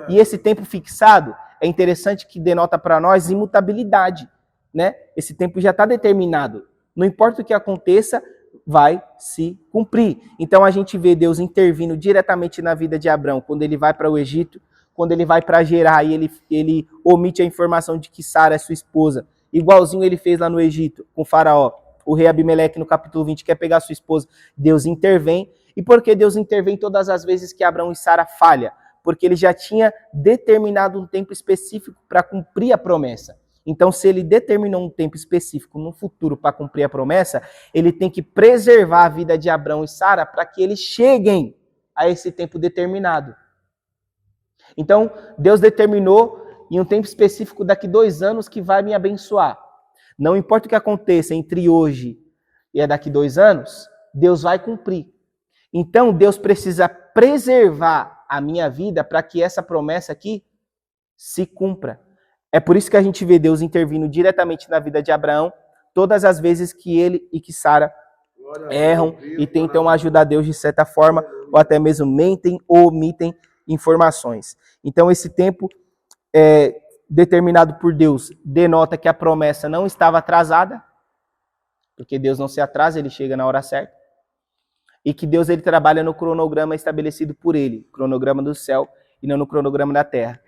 E esse tempo fixado é interessante que denota para nós imutabilidade, né? Esse tempo já está determinado. Não importa o que aconteça, vai se cumprir. Então a gente vê Deus intervindo diretamente na vida de Abraão, quando ele vai para o Egito, quando ele vai para Gerar e ele omite a informação de que Sara é sua esposa. Igualzinho ele fez lá no Egito, com Faraó. O rei Abimeleque, no capítulo 20, quer pegar sua esposa. Deus intervém. E por que Deus intervém todas as vezes que Abraão e Sara falham? Porque ele já tinha determinado um tempo específico para cumprir a promessa. Então, se ele determinou um tempo específico no futuro para cumprir a promessa, ele tem que preservar a vida de Abraão e Sara para que eles cheguem a esse tempo determinado. Então, Deus determinou em um tempo específico daqui 2 anos que vai me abençoar. Não importa o que aconteça entre hoje e daqui 2 anos, Deus vai cumprir. Então, Deus precisa preservar a minha vida para que essa promessa aqui se cumpra. É por isso que a gente vê Deus intervindo diretamente na vida de Abraão, todas as vezes que ele e que Sara erram e tentam ajudar Deus de certa forma, ou até mesmo mentem ou omitem informações. Então, esse tempo determinado por Deus denota que a promessa não estava atrasada, porque Deus não se atrasa, ele chega na hora certa, e que Deus ele trabalha no cronograma estabelecido por ele, cronograma do céu e não no cronograma da terra.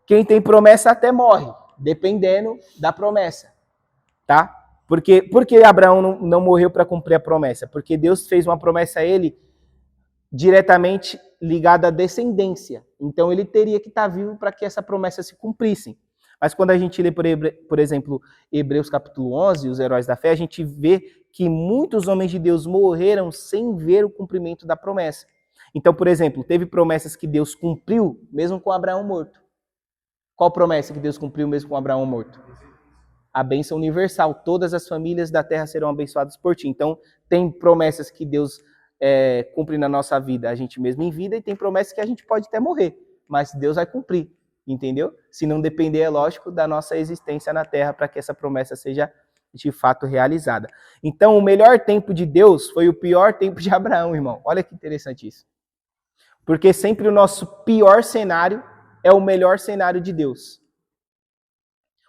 Quem tem promessa até morre, dependendo da promessa, tá? Por que Abraão não morreu para cumprir a promessa? Porque Deus fez uma promessa a ele diretamente ligada à descendência. Então ele teria que estar vivo para que essa promessa se cumprisse. Mas quando a gente lê, por exemplo, Hebreus capítulo 11, os heróis da fé, a gente vê que muitos homens de Deus morreram sem ver o cumprimento da promessa. Então, por exemplo, teve promessas que Deus cumpriu mesmo com Abraão morto. Qual promessa que Deus cumpriu mesmo com Abraão morto? A bênção universal. Todas as famílias da terra serão abençoadas por ti. Então, tem promessas que Deus cumpre na nossa vida, a gente mesmo em vida, e tem promessas que a gente pode até morrer, mas Deus vai cumprir, entendeu? Se não depender, é lógico, da nossa existência na terra para que essa promessa seja de fato realizada. Então, o melhor tempo de Deus foi o pior tempo de Abraão, irmão. Olha que interessante isso. Porque sempre o nosso pior cenário é o melhor cenário de Deus.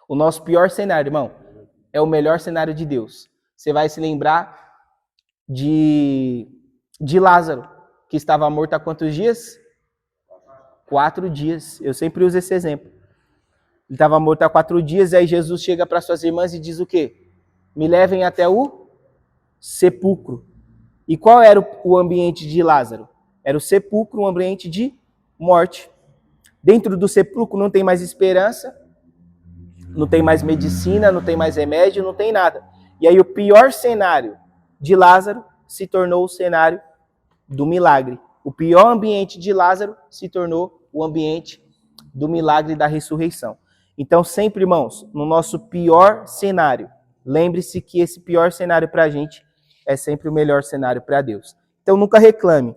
O nosso pior cenário, irmão, é o melhor cenário de Deus. Você vai se lembrar de Lázaro, que estava morto há quantos dias? 4 dias. Eu sempre uso esse exemplo. Ele estava morto há 4 dias, e aí Jesus chega para suas irmãs e diz o quê? Me levem até o sepulcro. E qual era o ambiente de Lázaro? Era o sepulcro, um ambiente de morte. Dentro do sepulcro não tem mais esperança, não tem mais medicina, não tem mais remédio, não tem nada. E aí o pior cenário de Lázaro se tornou o cenário do milagre. O pior ambiente de Lázaro se tornou o ambiente do milagre da ressurreição. Então, sempre, irmãos, no nosso pior cenário, lembre-se que esse pior cenário para a gente é sempre o melhor cenário para Deus. Então nunca reclame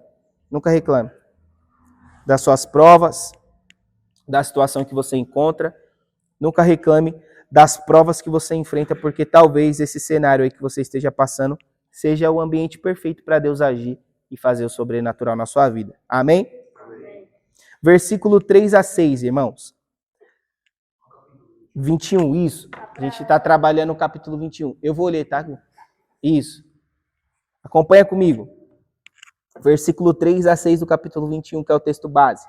das suas provas, da situação que você encontra. Nunca reclame das provas que você enfrenta, porque talvez esse cenário aí que você esteja passando seja o ambiente perfeito para Deus agir e fazer o sobrenatural na sua vida. Amém? Amém. Versículo 3 a 6, irmãos. 21, isso. A gente está trabalhando o capítulo 21. Eu vou ler, tá? Isso. Acompanha comigo. Versículo 3 a 6 do capítulo 21, que é o texto base.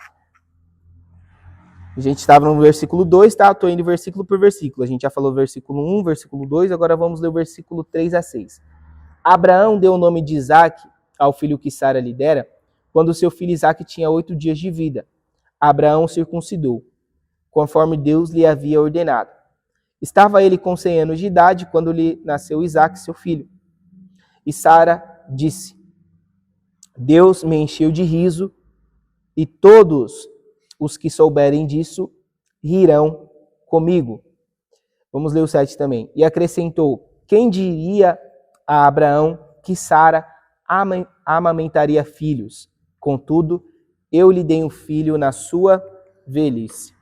A gente estava no versículo 2, tá? Estou indo versículo por versículo. A gente já falou versículo 1, versículo 2, agora vamos ler o versículo 3 a 6. Abraão deu o nome de Isaque ao filho que Sara lhe dera, quando seu filho Isaque tinha 8 dias de vida. Abraão o circuncidou, conforme Deus lhe havia ordenado. Estava ele com 100 anos de idade quando lhe nasceu Isaque, seu filho. E Sara disse: Deus me encheu de riso, e todos os que souberem disso rirão comigo. Vamos ler o 7 também. E acrescentou: quem diria a Abraão que Sara amamentaria filhos? Contudo, eu lhe dei um filho na sua velhice.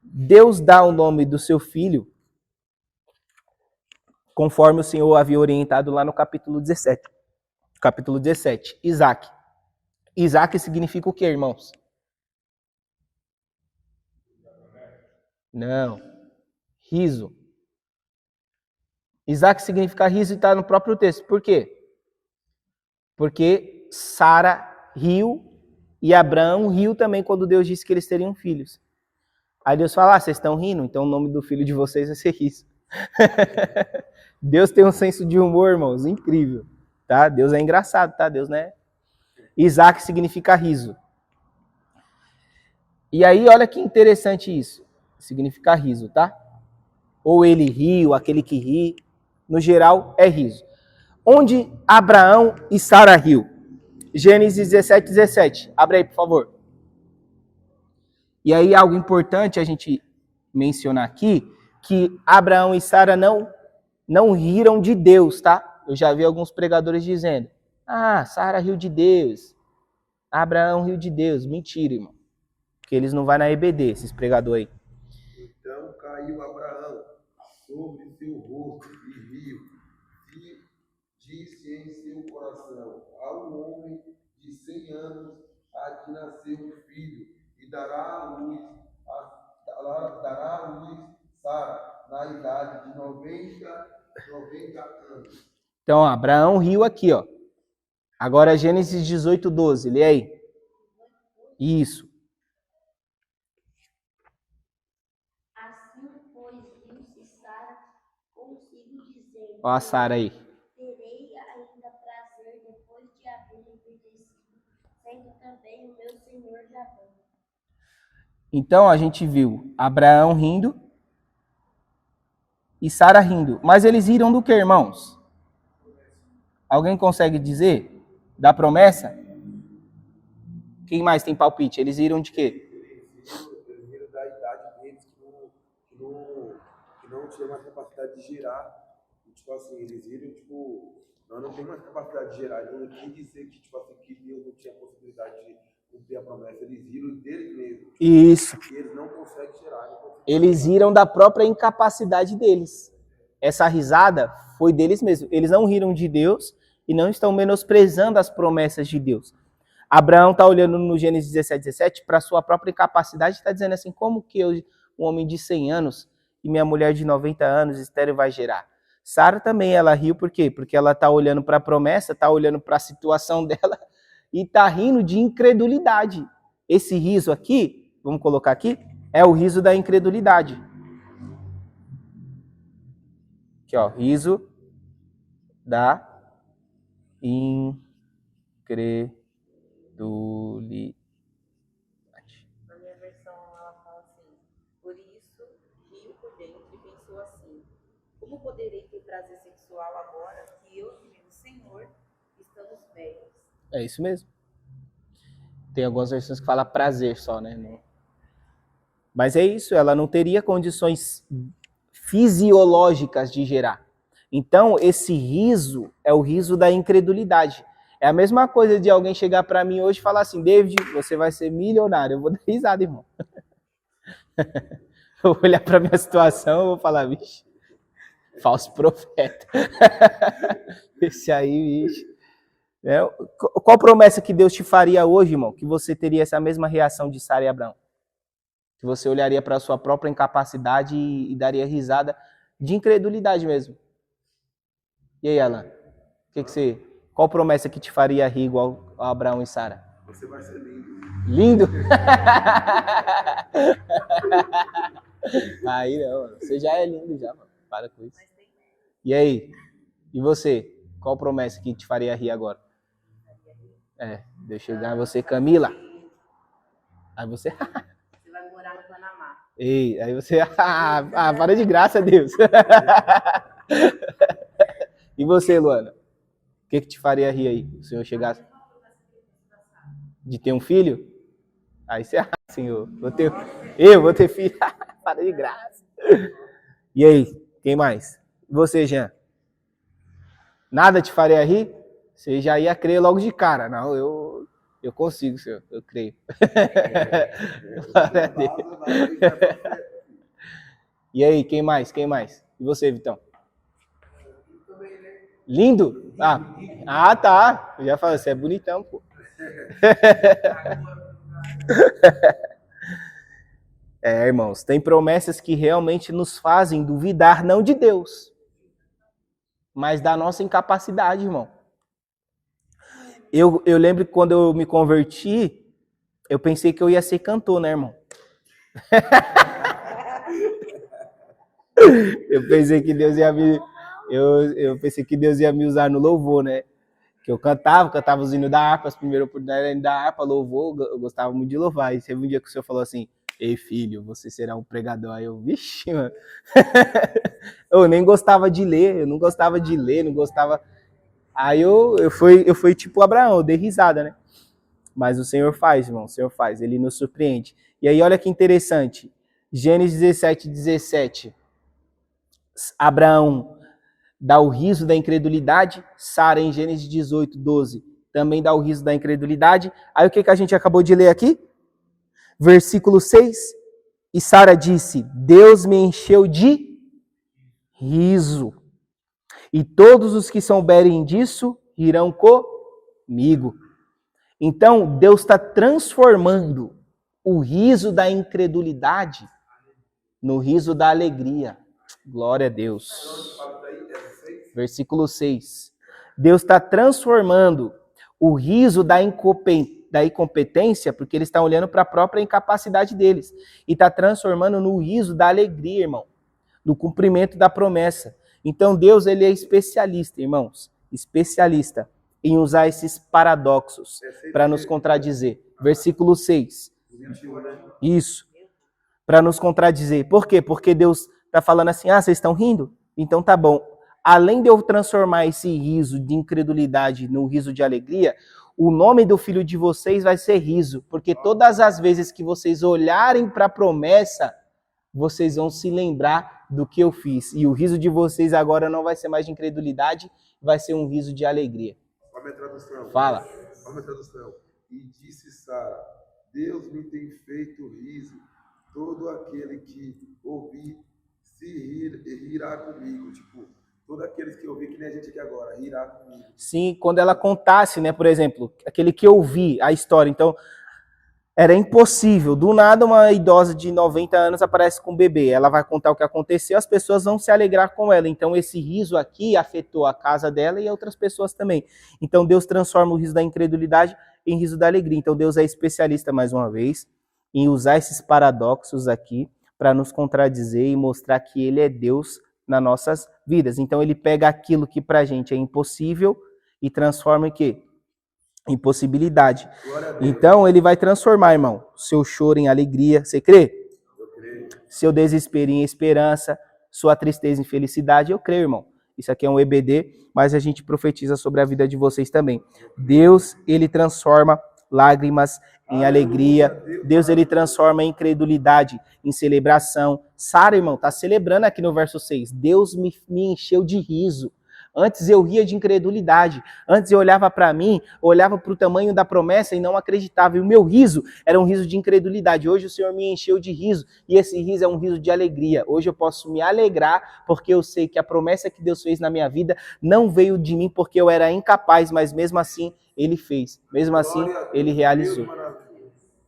Deus dá o nome do seu filho conforme o Senhor havia orientado lá no capítulo 17. Capítulo 17, Isaque. Isaque significa o quê, irmãos? Não. Riso. Isaque significa riso e está no próprio texto. Por quê? Porque Sara riu e Abraão riu também quando Deus disse que eles teriam filhos. Aí Deus fala: vocês estão rindo, então o nome do filho de vocês vai ser riso. Deus tem um senso de humor, irmãos, incrível. Tá? Deus é engraçado, tá? Deus não é... Isaque significa riso. E aí, olha que interessante isso. Significa riso, tá? Ou ele ri, ou aquele que ri. No geral, é riso. Onde Abraão e Sara riu? Gênesis 17, 17. Abre aí, por favor. E aí, algo importante a gente mencionar aqui, que Abraão e Sara não riram de Deus, tá? Eu já vi alguns pregadores dizendo: Sara riu de Deus, Abraão riu de Deus. Mentira, irmão. Porque eles não vão na EBD, esses pregadores aí. Então caiu Abraão sobre seu rosto e riu, e disse em seu coração: ao homem de 100 anos há de nascer um filho, e dará à luz Sara na idade de 90 anos. Então, Abraão riu aqui, ó. Agora Gênesis 18, 12. Lê aí. Isso. Assim, pois, riu-se Sara consigo, dizendo: Ó a Sara aí. terei ainda prazer depois de haver envelhecido, sendo também o meu senhor Jabã. Então, a gente viu Abraão rindo e Sara rindo. Mas eles riram do que, irmãos? Alguém consegue dizer? Da promessa? Quem mais tem palpite? Eles riram de quê? Eles viram da idade deles que não tinha mais capacidade de gerar. E, tipo assim, eles viram, tipo, nós não temos mais capacidade de gerar. Então, não quis dizer que, tipo assim, que Deus não tinha possibilidade de cumprir a promessa. Eles viram deles mesmos. Isso. E eles não conseguem gerar. Eles riram da própria incapacidade deles. Essa risada foi deles mesmos. Eles não riram de Deus e não estão menosprezando as promessas de Deus. Abraão está olhando no Gênesis 17, 17 para a sua própria incapacidade e está dizendo assim: como que eu, um homem de 100 anos e minha mulher de 90 anos estéril vai gerar? Sara também, ela riu por quê? Porque ela está olhando para a promessa, está olhando para a situação dela e está rindo de incredulidade. Esse riso aqui, vamos colocar aqui, é o riso da incredulidade. Aqui, ó, riso da incredulidade. Na minha versão, ela fala assim: por isso, riu por dentro e pensou assim: como poderei ter prazer sexual agora que eu e meu Senhor estamos velhos? É isso mesmo. Tem algumas versões que falam prazer só, né? Não. Mas é isso, ela não teria condições fisiológicas de gerar. Então, esse riso é o riso da incredulidade. É a mesma coisa de alguém chegar para mim hoje e falar assim, David, você vai ser milionário. Eu vou dar risada, irmão. Eu vou olhar para minha situação e vou falar, vixe, falso profeta. Esse aí, vixe. Qual promessa que Deus te faria hoje, irmão? Que você teria essa mesma reação de Sara e Abraão? Que você olharia para a sua própria incapacidade e daria risada de incredulidade mesmo. E aí, Alan? Qual promessa que te faria rir igual a Abraão e Sara? Você vai ser lindo. Lindo? Aí não, você já é lindo já, mano. Para com isso. E aí? E você? Qual promessa que te faria rir agora? Deixa eu chegar você, Camila. Aí você... Você vai morar no Panamá. Ei, aí você... para de graça, Deus. E você, Luana? O que te faria rir aí? Se o senhor chegasse... De ter um filho? Aí você... Senhor, eu vou ter filho. Para de graça. E aí, quem mais? Você, Jean? Nada te faria rir? Você já ia crer logo de cara. Não, eu consigo, senhor. Eu creio. E aí, quem mais? E você, Vitão? Lindo? Tá. Eu já falei, você é bonitão, pô. Irmãos, tem promessas que realmente nos fazem duvidar, não de Deus, mas da nossa incapacidade, irmão. Eu lembro que quando eu me converti, eu pensei que eu ia ser cantor, né, irmão? Eu pensei que Deus ia me... Eu pensei que Deus ia me usar no louvor, né? Que eu cantava os hinos da harpa, as primeiras oportunidades da harpa, louvor, eu gostava muito de louvar. E teve um dia que o senhor falou assim, ei, filho, você será um pregador. Aí eu, vixe, mano. Eu nem gostava de ler, não gostava. Aí eu fui tipo Abraão, eu dei risada, né? Mas o Senhor faz, irmão, o Senhor faz, ele nos surpreende. E aí, olha que interessante, Gênesis 17:17. Abraão dá o riso da incredulidade, Sara em Gênesis 18:12 também dá o riso da incredulidade. Aí o que a gente acabou de ler aqui? Versículo 6. E Sara disse, Deus me encheu de riso. E todos os que souberem disso irão comigo. Então, Deus está transformando o riso da incredulidade no riso da alegria. Glória a Deus. Versículo 6. Deus está transformando o riso da incompetência, porque eles estão olhando para a própria incapacidade deles, e está transformando no riso da alegria, irmão, do cumprimento da promessa. Então Deus, ele é especialista, irmãos, especialista em usar esses paradoxos para nos contradizer. Versículo 6. Isso. Para nos contradizer. Por quê? Porque Deus está falando assim, vocês estão rindo? Então tá bom. Além de eu transformar esse riso de incredulidade no riso de alegria, o nome do filho de vocês vai ser riso, porque todas as vezes que vocês olharem para a promessa, vocês vão se lembrar do que eu fiz. E o riso de vocês agora não vai ser mais de incredulidade, vai ser um riso de alegria. Olha a tradução. Fala. Olha a tradução. E disse Sara, Deus me tem feito riso, todo aquele que ouvir se rirá comigo. Tipo, todos aqueles que ouvir, que nem a gente aqui agora, rirá comigo. Sim, quando ela contasse, né, por exemplo, aquele que ouvi a história, então era impossível. Do nada, uma idosa de 90 anos aparece com um bebê. Ela vai contar o que aconteceu, as pessoas vão se alegrar com ela. Então, esse riso aqui afetou a casa dela e outras pessoas também. Então, Deus transforma o riso da incredulidade em riso da alegria. Então, Deus é especialista, mais uma vez, em usar esses paradoxos aqui para nos contradizer e mostrar que Ele é Deus nas nossas vidas. Então, Ele pega aquilo que para a gente é impossível e transforma em quê? Impossibilidade. Então, ele vai transformar, irmão, seu choro em alegria. Você crê? Eu creio. Seu desespero em esperança, sua tristeza em felicidade. Eu creio, irmão. Isso aqui é um EBD, mas a gente profetiza sobre a vida de vocês também. Deus, ele transforma lágrimas em alegria. Deus, ele transforma a incredulidade em celebração. Sara, irmão, está celebrando aqui no verso 6. Deus me encheu de riso. Antes eu ria de incredulidade. Antes eu olhava para mim, olhava para o tamanho da promessa e não acreditava. E o meu riso era um riso de incredulidade. Hoje o Senhor me encheu de riso e esse riso é um riso de alegria. Hoje eu posso me alegrar porque eu sei que a promessa que Deus fez na minha vida não veio de mim porque eu era incapaz, mas mesmo assim Ele fez. Mesmo assim Ele realizou.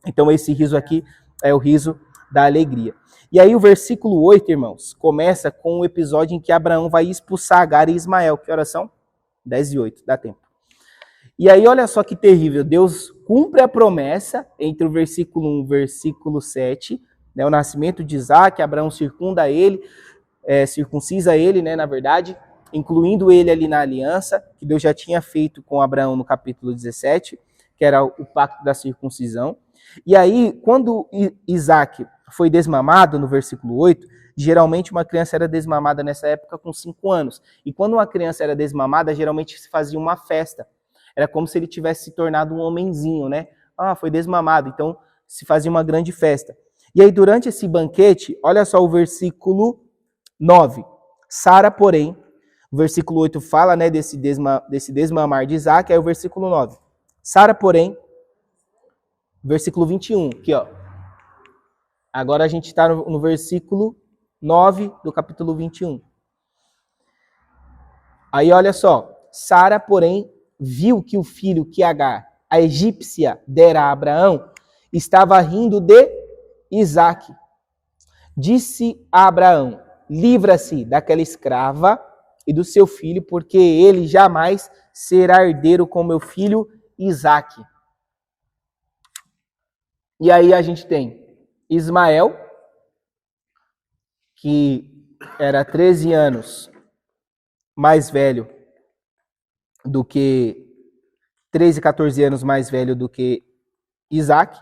Então esse riso aqui é o riso da alegria. E aí o versículo 8, irmãos, começa com o episódio em que Abraão vai expulsar Agar e Ismael. Que horas são? 10:08, dá tempo. E aí olha só que terrível, Deus cumpre a promessa entre o versículo 1 e o versículo 7, né, o nascimento de Isaac, Abraão circunda ele, circuncisa ele, né, na verdade, incluindo ele ali na aliança, que Deus já tinha feito com Abraão no capítulo 17, que era o pacto da circuncisão. E aí, quando Isaac foi desmamado, no versículo 8, geralmente uma criança era desmamada nessa época com 5 anos. E quando uma criança era desmamada, geralmente se fazia uma festa. Era como se ele tivesse se tornado um homenzinho, né? Ah, foi desmamado. Então, se fazia uma grande festa. E aí, durante esse banquete, olha só o versículo 9. Sara, porém, o versículo 8 fala, né, desse desmamar de Isaac, aí o versículo 9. Sara, porém, versículo 21, aqui, ó. Agora a gente está no versículo 9 do capítulo 21. Aí olha só. Sara, porém, viu que o filho que Agar, a egípcia, dera a Abraão, estava rindo de Isaque. Disse a Abraão: livra-se daquela escrava e do seu filho, porque ele jamais será herdeiro com meu filho Isaque. E aí a gente tem Ismael, que era 13 anos mais velho do que 13, 14 anos mais velho do que Isaac.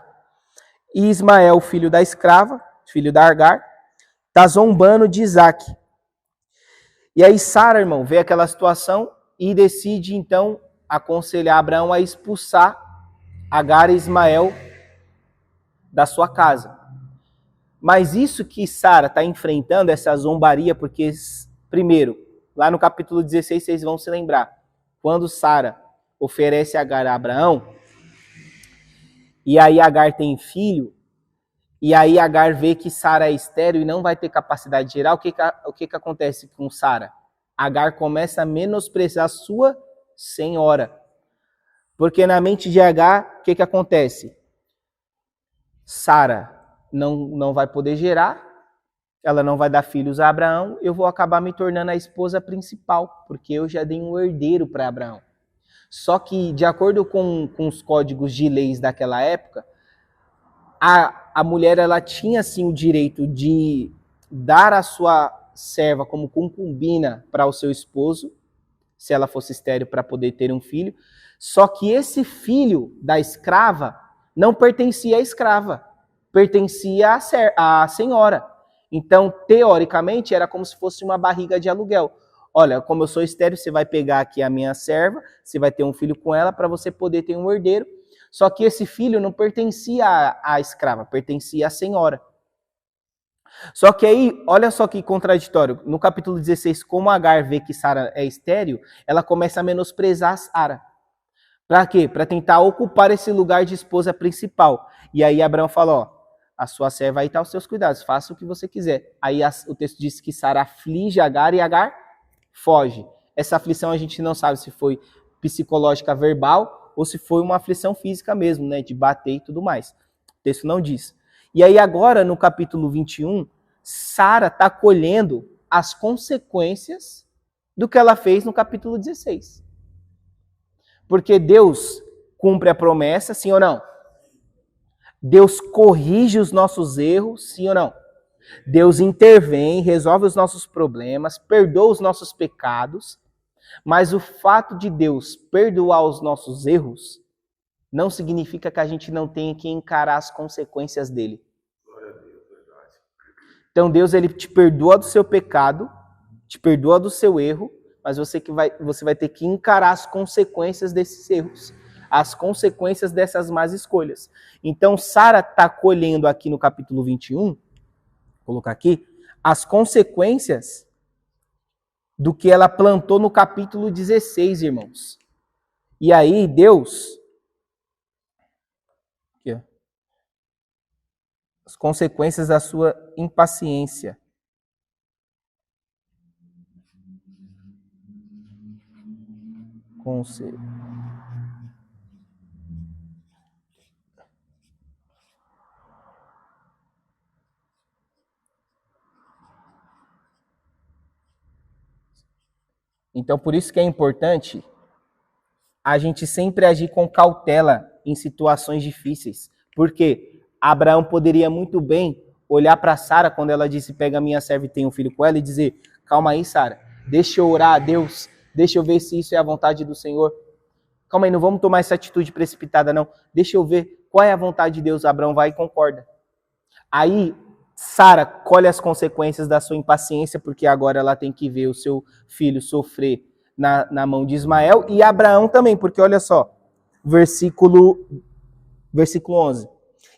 E Ismael, filho da escrava, filho da Agar, está zombando de Isaac. E aí Sara, irmão, vê aquela situação e decide então aconselhar Abraão a expulsar Agar e Ismael da sua casa. Mas isso que Sara está enfrentando, essa zombaria, porque, primeiro, lá no capítulo 16, vocês vão se lembrar, quando Sara oferece Agar a Abraão, e aí Agar tem filho, e aí Agar vê que Sara é estéril e não vai ter capacidade de gerar, o que acontece com Sara? Agar começa a menosprezar sua senhora. Porque na mente de Agar, o que acontece? Sara não vai poder gerar, ela não vai dar filhos a Abraão, eu vou acabar me tornando a esposa principal, porque eu já dei um herdeiro para Abraão. Só que, de acordo com os códigos de leis daquela época, a mulher ela tinha sim o direito de dar a sua serva como concubina para o seu esposo, se ela fosse estéril, para poder ter um filho. Só que esse filho da escrava não pertencia à escrava, pertencia à senhora. Então, teoricamente, era como se fosse uma barriga de aluguel. Olha, como eu sou estéril, você vai pegar aqui a minha serva, você vai ter um filho com ela para você poder ter um herdeiro. Só que esse filho não pertencia à escrava, pertencia à senhora. Só que aí, olha só que contraditório. No capítulo 16, como Agar vê que Sara é estéril, ela começa a menosprezar Sara. Para quê? Para tentar ocupar esse lugar de esposa principal. E aí Abraão fala, ó, a sua serva aí está aos seus cuidados, faça o que você quiser. Aí o texto diz que Sara aflige Agar e Agar foge. Essa aflição a gente não sabe se foi psicológica verbal ou se foi uma aflição física mesmo, né, de bater e tudo mais. O texto não diz. E aí agora, no capítulo 21, Sara está colhendo as consequências do que ela fez no capítulo 16. Porque Deus cumpre a promessa, sim ou não? Deus corrige os nossos erros, sim ou não? Deus intervém, resolve os nossos problemas, perdoa os nossos pecados, mas o fato de Deus perdoar os nossos erros não significa que a gente não tenha que encarar as consequências dele. Então Deus ele te perdoa do seu pecado, te perdoa do seu erro, mas você vai ter que encarar as consequências desses erros. as consequências dessas más escolhas. Então, Sara está colhendo aqui no capítulo 21, vou colocar aqui, as consequências do que ela plantou no capítulo 16, irmãos. E aí, Deus... Aqui, ó. As consequências da sua impaciência. Conselho. Então, por isso que é importante a gente sempre agir com cautela em situações difíceis. Porque Abraão poderia muito bem olhar para Sara quando ela disse, pega minha serva e tenha um filho com ela, e dizer, calma aí, Sara, deixa eu orar a Deus, deixa eu ver se isso é a vontade do Senhor. Calma aí, não vamos tomar essa atitude precipitada, não. Deixa eu ver qual é a vontade de Deus. Abraão vai e concorda. Aí, Sara colhe as consequências da sua impaciência, porque agora ela tem que ver o seu filho sofrer na mão de Ismael, e Abraão também, porque olha só, versículo 11.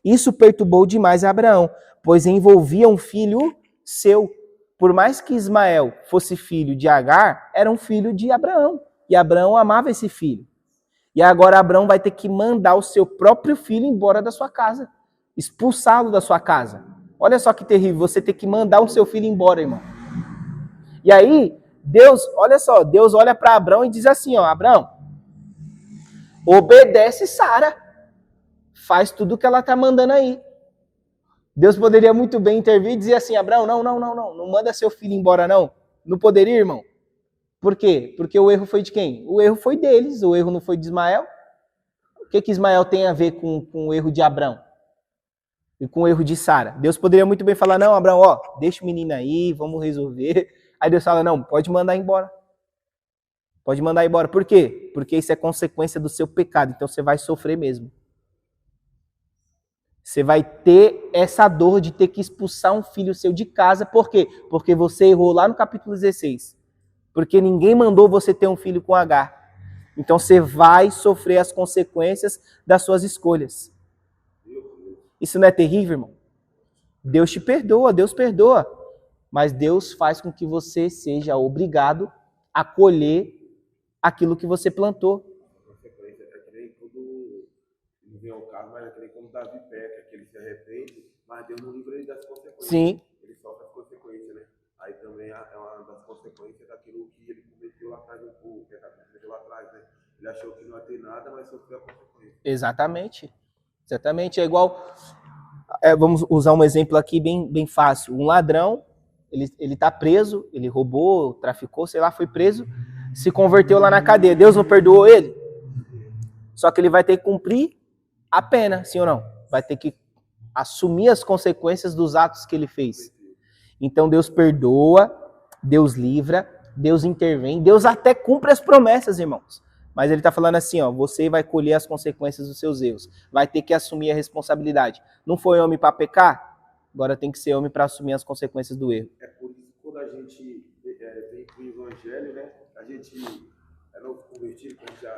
Isso perturbou demais Abraão, pois envolvia um filho seu. Por mais que Ismael fosse filho de Agar, era um filho de Abraão, e Abraão amava esse filho. E agora Abraão vai ter que mandar o seu próprio filho embora da sua casa, expulsá-lo da sua casa. Olha só que terrível, você ter que mandar o seu filho embora, irmão. E aí, Deus, olha só, Deus olha para Abraão e diz assim, ó, Abraão, obedece Sara, faz tudo o que ela está mandando aí. Deus poderia muito bem intervir e dizer assim, Abraão, não manda seu filho embora não. Não poderia, irmão? Por quê? Porque o erro foi de quem? O erro foi deles, o erro não foi de Ismael. O que Ismael tem a ver com o erro de Abraão? E com o erro de Sara? Deus poderia muito bem falar, não, Abraão, ó, deixa o menino aí, vamos resolver. Aí Deus fala, não, pode mandar embora. Pode mandar embora. Por quê? Porque isso é consequência do seu pecado, então você vai sofrer mesmo. Você vai ter essa dor de ter que expulsar um filho seu de casa. Por quê? Porque você errou lá no capítulo 16. Porque ninguém mandou você ter um filho com Agar. Então você vai sofrer as consequências das suas escolhas. Isso não é terrível, irmão? Deus te perdoa, Deus perdoa. Mas Deus faz com que você seja obrigado a colher aquilo que você plantou. A consequência é que nem quando não vem ao caso, mas é que nem quando Davi peca, que ele se arrepende, mas Deus não livra ele das consequências. Sim. Ele sofre as consequências, né? Aí também é uma das consequências daquilo que ele cometeu lá atrás, o pecado que ele cometeu lá atrás, né? Ele achou que não ia ter nada, mas sofreu a consequência. Exatamente. Exatamente. É igual... vamos usar um exemplo aqui bem fácil. Um ladrão, ele tá preso, ele roubou, traficou, sei lá, foi preso, se converteu lá na cadeia. Deus não perdoou ele? Só que ele vai ter que cumprir a pena, sim ou não? Vai ter que assumir as consequências dos atos que ele fez. Então Deus perdoa, Deus livra, Deus intervém, Deus até cumpre as promessas, irmãos. Mas ele está falando assim, ó, você vai colher as consequências dos seus erros. Vai ter que assumir a responsabilidade. Não foi homem para pecar? Agora tem que ser homem para assumir as consequências do erro. É por isso que quando a gente vem para o Evangelho, né? A gente é novo convertido, quando já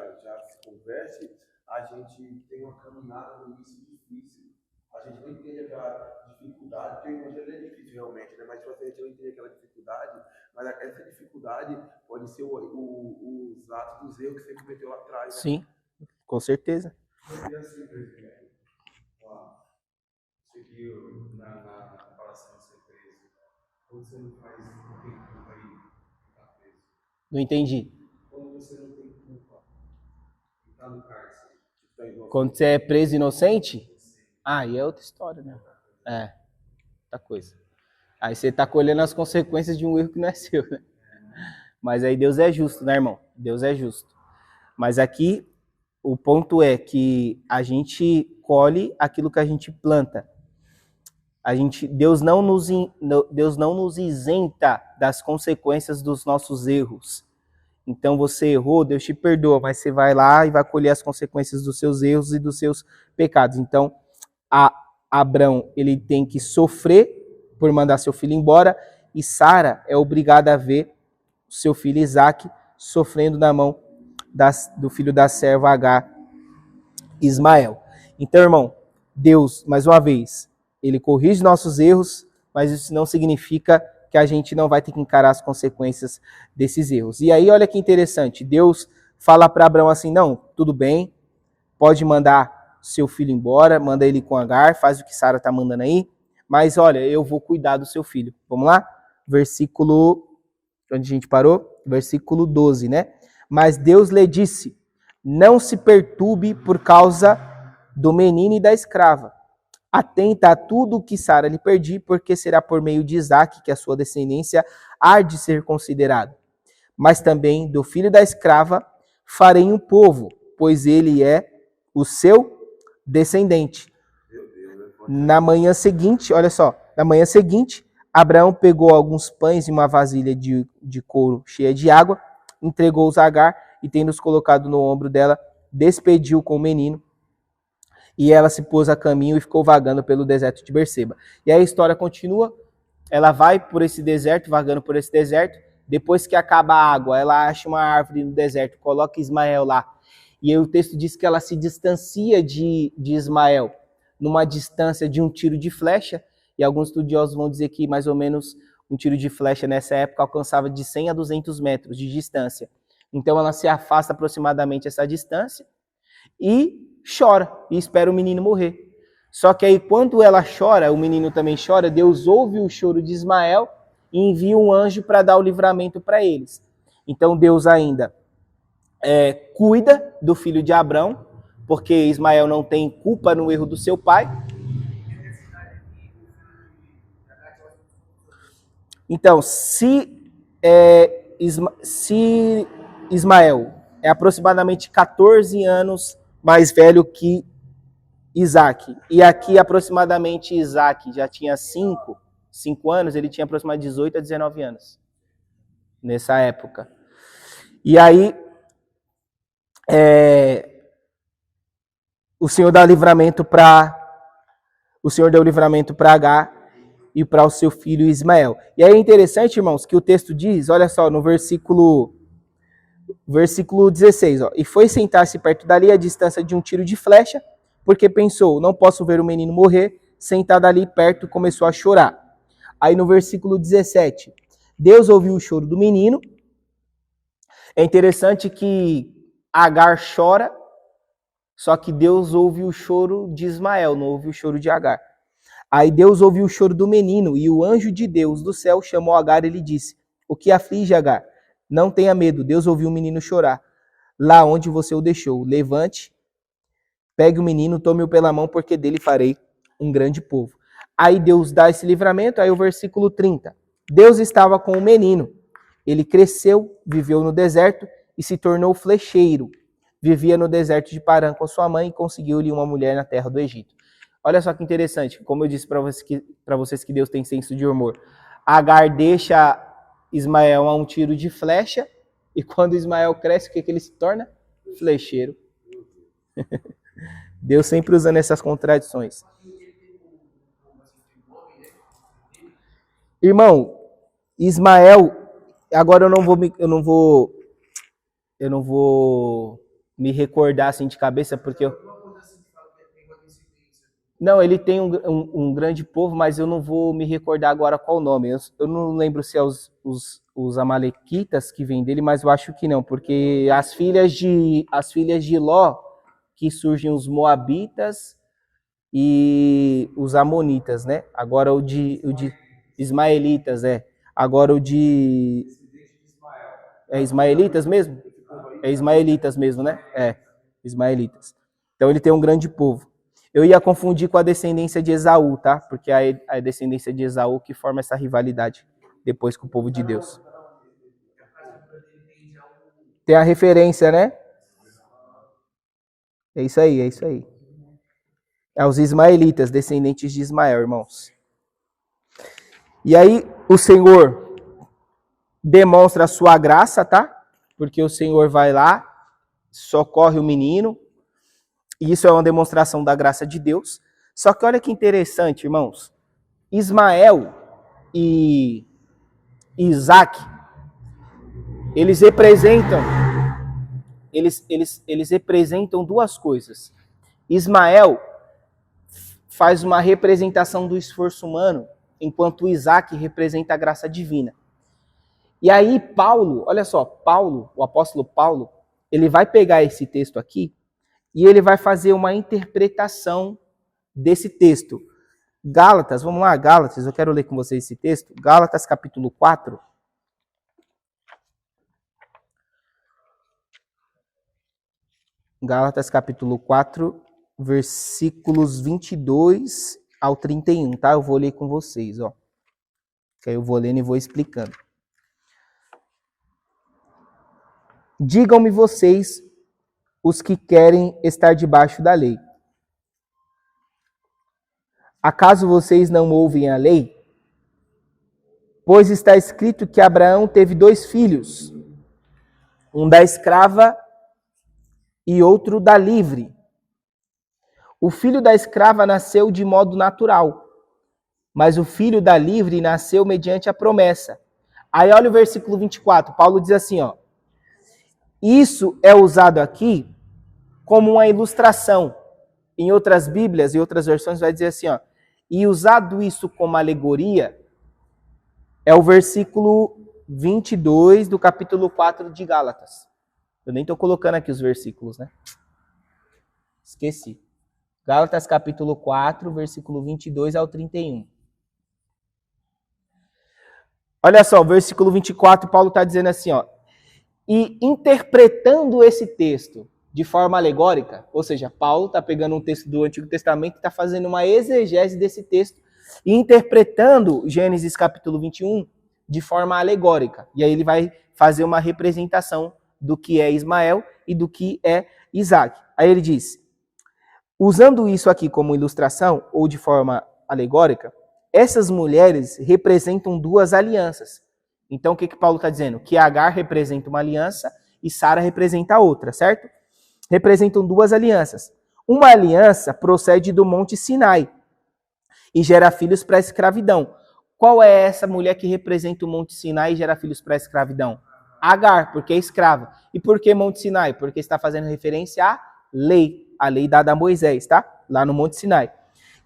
se converte, a gente tem uma caminhada no início difícil. A gente não entende aquela dificuldade, porque o Evangelho é difícil realmente, né? Mas tipo, a gente não entende aquela dificuldade, mas essa dificuldade pode ser os atos dos erros que você cometeu lá atrás. Né? Sim, com certeza. E assim, por exemplo, você viu na comparação de ser preso, quando você não faz, não tem culpa aí, está preso. Não entendi. Quando você não tem culpa, está no cárcere, está inocente. Quando você é preso inocente? Aí é outra história, né? É, outra coisa. Aí você está colhendo as consequências de um erro que não é seu, né? Mas aí Deus é justo, né, irmão? Deus é justo. Mas aqui o ponto é que a gente colhe aquilo que a gente planta. Deus não nos isenta das consequências dos nossos erros. Então você errou, Deus te perdoa, mas você vai lá e vai colher as consequências dos seus erros e dos seus pecados. Então, Abrão, ele tem que sofrer por mandar seu filho embora, e Sara é obrigada a ver seu filho Isaac sofrendo na mão do filho da serva Agar, Ismael. Então, irmão, Deus, mais uma vez, ele corrige nossos erros, mas isso não significa que a gente não vai ter que encarar as consequências desses erros. E aí, olha que interessante, Deus fala para Abraão assim, não, tudo bem, pode mandar seu filho embora, manda ele com Agar, faz o que Sara está mandando aí, mas olha, eu vou cuidar do seu filho. Vamos lá? Versículo, onde a gente parou? Versículo 12, né? Mas Deus lhe disse, não se perturbe por causa do menino e da escrava. Atenta a tudo o que Sara lhe pedi, porque será por meio de Isaque que a sua descendência há de ser considerada. Mas também do filho da escrava farei um povo, pois ele é o seu descendente. Na manhã seguinte, olha só, na manhã seguinte, Abraão pegou alguns pães e uma vasilha de couro cheia de água, entregou-os a Agar e, tendo-os colocado no ombro dela, despediu com o menino. E ela se pôs a caminho e ficou vagando pelo deserto de Berseba. E aí a história continua, ela vai por esse deserto, vagando por esse deserto, depois que acaba a água, ela acha uma árvore no deserto, coloca Ismael lá. E aí o texto diz que ela se distancia de Ismael, numa distância de um tiro de flecha, e alguns estudiosos vão dizer que mais ou menos um tiro de flecha nessa época alcançava de 100 a 200 metros de distância. Então ela se afasta aproximadamente essa distância e chora, e espera o menino morrer. Só que aí quando ela chora, o menino também chora, Deus ouve o choro de Ismael e envia um anjo para dar o livramento para eles. Então Deus ainda cuida do filho de Abrão, porque Ismael não tem culpa no erro do seu pai. Então, se Ismael é aproximadamente 14 anos mais velho que Isaac, e aqui aproximadamente Isaac já tinha 5 anos, ele tinha aproximadamente 18 a 19 anos nessa época. E aí o Senhor deu livramento para Agar e para o seu filho Ismael. E aí é interessante, irmãos, que o texto diz, olha só, no versículo 16, ó, e foi sentar-se perto dali a distância de um tiro de flecha, porque pensou, não posso ver o menino morrer, sentado ali perto começou a chorar. Aí no versículo 17, Deus ouviu o choro do menino. É interessante que Agar chora, só que Deus ouve o choro de Ismael, não ouve o choro de Agar. Aí Deus ouviu o choro do menino, e o anjo de Deus do céu chamou Agar e lhe disse, o que aflige Agar? Não tenha medo, Deus ouviu o menino chorar. Lá onde você o deixou, levante, pegue o menino, tome-o pela mão, porque dele farei um grande povo. Aí Deus dá esse livramento, aí o versículo 30. Deus estava com o menino. Ele cresceu, viveu no deserto e se tornou flecheiro. Vivia no deserto de Parã com sua mãe e conseguiu-lhe uma mulher na terra do Egito. Olha só que interessante, como eu disse para vocês que Deus tem senso de humor. Agar deixa Ismael a um tiro de flecha, e quando Ismael cresce, o que ele se torna? Flecheiro. Deus sempre usando essas contradições. Irmão, Ismael, agora eu não vou me recordar assim de cabeça, porque não, ele tem um grande povo, mas eu não vou me recordar agora qual o nome. Eu não lembro se é os amalequitas que vêm dele, mas eu acho que não, porque as filhas de Ló, que surgem os moabitas e os amonitas, né? Agora o de ismaelitas, Agora o de ismaelitas mesmo? É ismaelitas mesmo, né? Ismaelitas. Então ele tem um grande povo. Eu ia confundir com a descendência de Esaú, tá? Porque é a descendência de Esaú que forma essa rivalidade depois com o povo de Deus. Tem a referência, né? É isso aí. É os ismaelitas, descendentes de Ismael, irmãos. E aí o Senhor demonstra a sua graça, tá? Porque o Senhor vai lá, socorre o menino, e isso é uma demonstração da graça de Deus. Só que olha que interessante, irmãos. Ismael e Isaac, eles representam duas coisas. Ismael faz uma representação do esforço humano, enquanto Isaac representa a graça divina. E aí Paulo, olha só, Paulo, o apóstolo Paulo, ele vai pegar esse texto aqui e ele vai fazer uma interpretação desse texto. Gálatas, vamos lá, Gálatas, eu quero ler com vocês esse texto. Gálatas capítulo 4. Gálatas capítulo 4, versículos 22 ao 31, tá? Eu vou ler com vocês, ó. Que aí eu vou lendo e vou explicando. Digam-me vocês, os que querem estar debaixo da lei. Acaso vocês não ouvem a lei? Pois está escrito que Abraão teve 2 filhos, um da escrava e outro da livre. O filho da escrava nasceu de modo natural, mas o filho da livre nasceu mediante a promessa. Aí olha o versículo 24, Paulo diz assim, ó. Isso é usado aqui como uma ilustração. Em outras Bíblias e outras versões vai dizer assim, ó. E usado isso como alegoria, é o versículo 22 do capítulo 4 de Gálatas. Eu nem estou colocando aqui os versículos, né? Esqueci. Gálatas capítulo 4, versículo 22 ao 31. Olha só, o versículo 24, Paulo está dizendo assim, ó. E interpretando esse texto de forma alegórica, ou seja, Paulo está pegando um texto do Antigo Testamento e está fazendo uma exegese desse texto e interpretando Gênesis capítulo 21 de forma alegórica. E aí ele vai fazer uma representação do que é Ismael e do que é Isaac. Aí ele diz, usando isso aqui como ilustração ou de forma alegórica, essas mulheres representam 2 alianças. Então o que Paulo está dizendo? Que Agar representa uma aliança e Sara representa a outra, certo? Representam 2 alianças. Uma aliança procede do Monte Sinai e gera filhos para a escravidão. Qual é essa mulher que representa o Monte Sinai e gera filhos para a escravidão? Agar, porque é escrava. E por que Monte Sinai? Porque está fazendo referência à lei, a lei dada a Moisés, tá? Lá no Monte Sinai.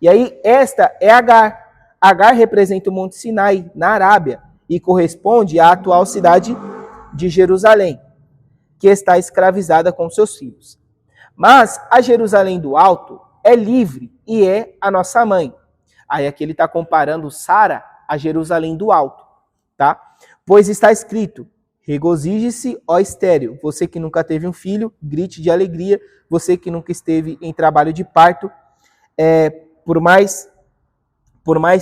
E aí, esta é Agar. Agar representa o Monte Sinai, na Arábia, e corresponde à atual cidade de Jerusalém, que está escravizada com seus filhos. Mas a Jerusalém do Alto é livre e é a nossa mãe. Aí aqui ele está comparando Sara a Jerusalém do Alto, tá? Pois está escrito, regozije-se, ó estéril, você que nunca teve um filho, grite de alegria, você que nunca esteve em trabalho de parto, por mais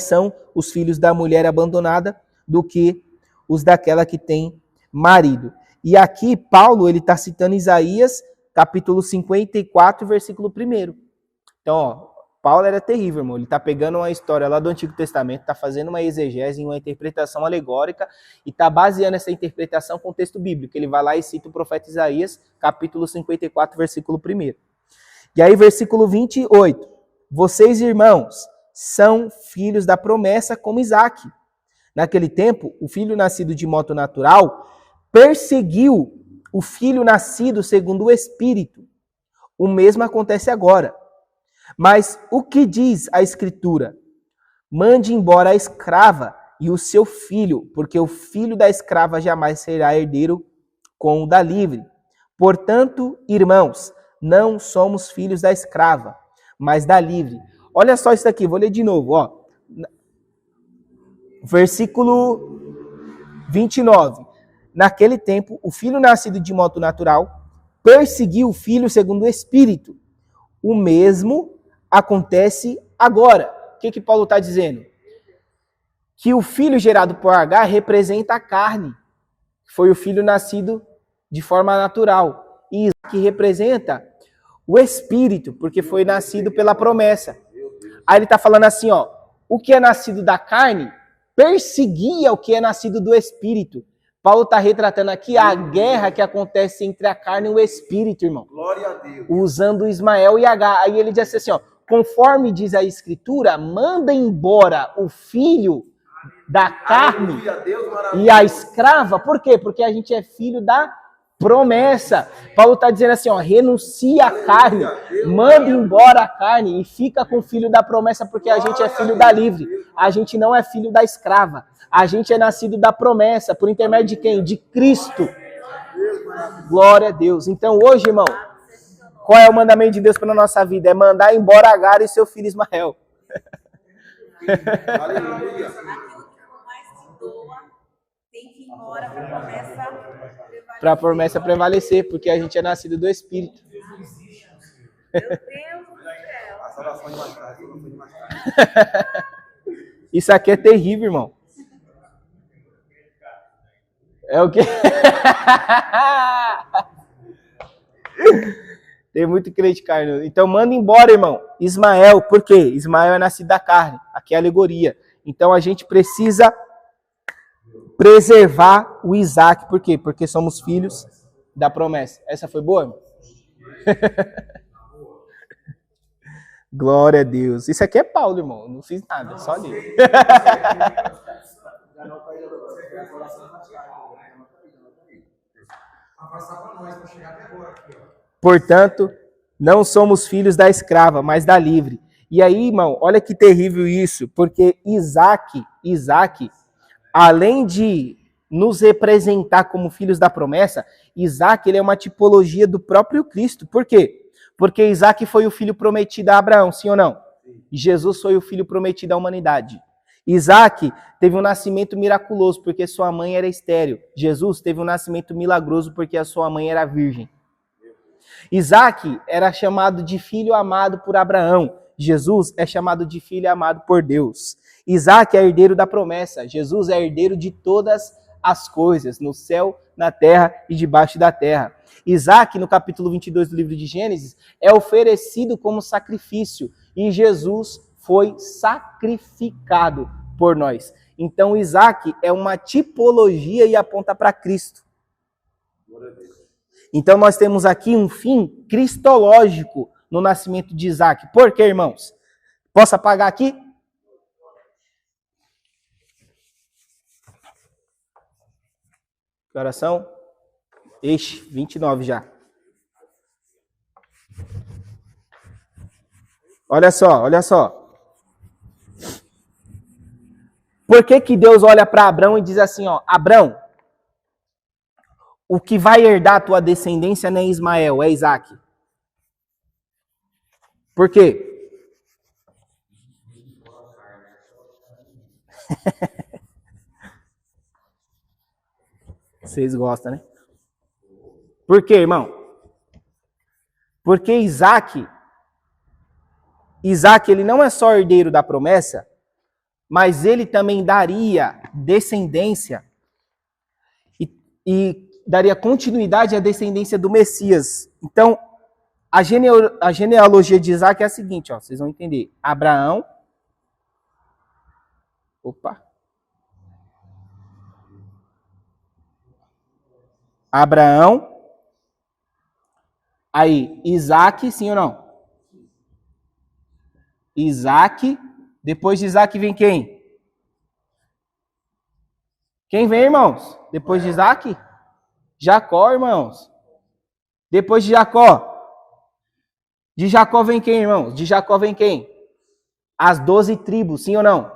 são os filhos da mulher abandonada do que os daquela que tem marido. E aqui Paulo ele está citando Isaías, capítulo 54, versículo 1. Então, ó, Paulo era terrível, irmão. Ele está pegando uma história lá do Antigo Testamento, está fazendo uma exegese, uma interpretação alegórica e está baseando essa interpretação com o texto bíblico. Ele vai lá e cita o profeta Isaías, capítulo 54, versículo 1. E aí, versículo 28. Vocês, irmãos, são filhos da promessa como Isaac. Naquele tempo, o filho nascido de modo natural perseguiu o filho nascido segundo o Espírito. O mesmo acontece agora. Mas o que diz a Escritura? Mande embora a escrava e o seu filho, porque o filho da escrava jamais será herdeiro com o da livre. Portanto, irmãos, não somos filhos da escrava, mas da livre. Olha só isso aqui, vou ler de novo, ó. Versículo 29. Naquele tempo, o filho nascido de modo natural perseguiu o filho segundo o Espírito. O mesmo acontece agora. O que Paulo está dizendo? Que o filho gerado por Agar representa a carne. Foi o filho nascido de forma natural. E Isaac representa o Espírito, porque foi nascido pela promessa. Aí ele está falando assim, ó, o que é nascido da carne perseguia o que é nascido do Espírito. Paulo está retratando aqui a guerra que acontece entre a carne e o Espírito, irmão. Glória a Deus. Usando Ismael e Agar. Aí ele diz assim, ó, conforme diz a Escritura, manda embora o filho da carne Aleluia, Deus e a escrava. Por quê? Porque a gente é filho da promessa. Paulo está dizendo assim, ó, renuncia à carne, manda embora a carne e fica com o filho da promessa, porque a gente é filho da livre, a gente não é filho da escrava, a gente é nascido da promessa, por intermédio de quem? De Cristo. Glória a Deus. Então hoje, irmão, qual é o mandamento de Deus para a nossa vida? É mandar embora Agar e seu filho Ismael. Aleluia. Aquilo que por mais que doa, tem que ir embora para a promessa prevalecer. Para a promessa prevalecer, porque a gente é nascido do Espírito. Meu Deus do céu. As orações mais tarde, as orações mais tarde. Isso aqui é terrível, irmão. É o quê? Tem muito crente carne. Então manda embora, irmão. Ismael, por quê? Ismael é nascido da carne. Aqui é a alegoria. Então a gente precisa preservar o Isaac. Por quê? Porque somos filhos da promessa. Essa foi boa, irmão? Glória a Deus. Isso aqui é Paulo, irmão. Não fiz nada, só li. Portanto, não somos filhos da escrava, mas da livre. E aí, irmão, olha que terrível isso, porque Isaac, além de nos representar como filhos da promessa, Isaac, ele é uma tipologia do próprio Cristo. Por quê? Porque Isaac foi o filho prometido a Abraão, sim ou não? E Jesus foi o filho prometido à humanidade. Isaac teve um nascimento miraculoso, porque sua mãe era estéril. Jesus teve um nascimento milagroso, porque a sua mãe era virgem. Isaac era chamado de filho amado por Abraão. Jesus é chamado de filho amado por Deus. Isaac é herdeiro da promessa. Jesus é herdeiro de todas as coisas, no céu, na terra e debaixo da terra. Isaac, no capítulo 22 do livro de Gênesis, é oferecido como sacrifício. E Jesus foi sacrificado por nós. Então, Isaac é uma tipologia e aponta para Cristo. Então, nós temos aqui um fim cristológico no nascimento de Isaac. Por quê, irmãos? Posso apagar aqui? Que horas são? 29 já. Olha só. Por que Deus olha para Abrão e diz assim, ó, Abrão, o que vai herdar a tua descendência não é Ismael, é Isaac. Por quê? Vocês gostam, né? Por quê, irmão? Porque Isaac, ele não é só herdeiro da promessa, mas ele também daria descendência e daria continuidade à descendência do Messias. Então, a genealogia de Isaac é a seguinte, ó, vocês vão entender. Abraão. Aí, Isaac, sim ou não? Isaac. Depois de Isaac vem quem? Quem vem, irmãos? Depois de Isaac? Jacó, irmãos. Depois de Jacó. De Jacó vem quem, irmãos? De Jacó vem quem? As 12 tribos, sim ou não?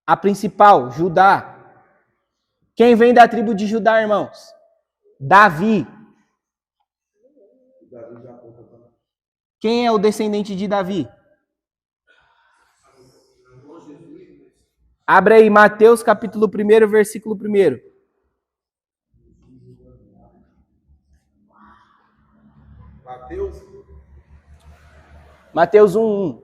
A principal, Judá. Quem vem da tribo de Judá, irmãos? Davi. Quem é o descendente de Davi? Abre aí, Mateus capítulo 1, versículo 1. Mateus 1:1.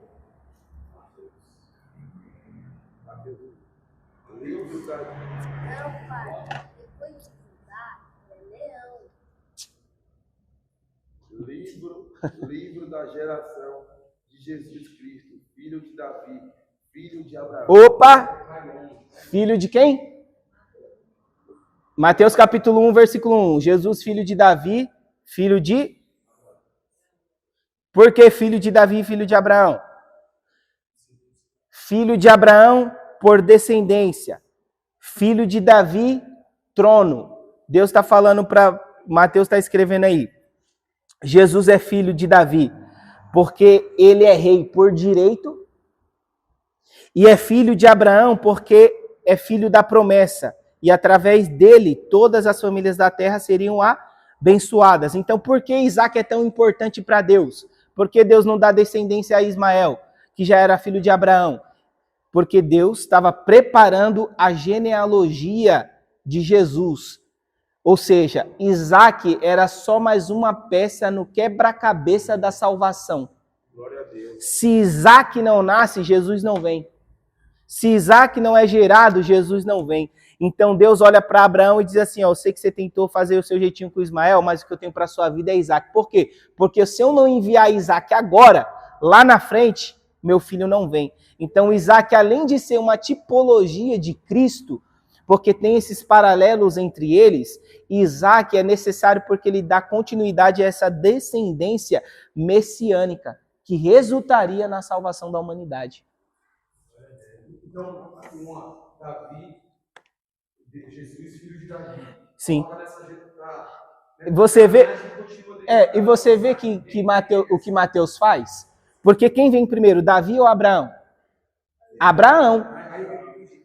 Não, pai. Depois de Judá, é leão. Livro da geração de Jesus Cristo, filho de Davi, filho de Abraão. Opa! Filho de quem? Mateus capítulo 1, versículo 1. Jesus, filho de Davi, filho de... Por que filho de Davi e filho de Abraão? Filho de Abraão por descendência. Filho de Davi, trono. Deus está falando para... Mateus está escrevendo aí. Jesus é filho de Davi, porque ele é rei por direito, e é filho de Abraão, porque é filho da promessa. E através dele, todas as famílias da terra seriam abençoadas. Então, por que Isaac é tão importante para Deus? Por que Deus não dá descendência a Ismael, que já era filho de Abraão? Porque Deus estava preparando a genealogia de Jesus. Ou seja, Isaac era só mais uma peça no quebra-cabeça da salvação. Glória a Deus. Se Isaac não nasce, Jesus não vem. Se Isaac não é gerado, Jesus não vem. Então Deus olha para Abraão e diz assim, ó, eu sei que você tentou fazer o seu jeitinho com Ismael, mas o que eu tenho para a sua vida é Isaac. Por quê? Porque se eu não enviar Isaac agora, lá na frente, meu filho não vem. Então Isaac, além de ser uma tipologia de Cristo, porque tem esses paralelos entre eles, Isaac é necessário porque ele dá continuidade a essa descendência messiânica, que resultaria na salvação da humanidade. Então, Davi, Jesus, filho de Davi. Sim. Você vê, e você vê o que Mateus faz? Porque quem vem primeiro, Davi ou Abraão? Abraão.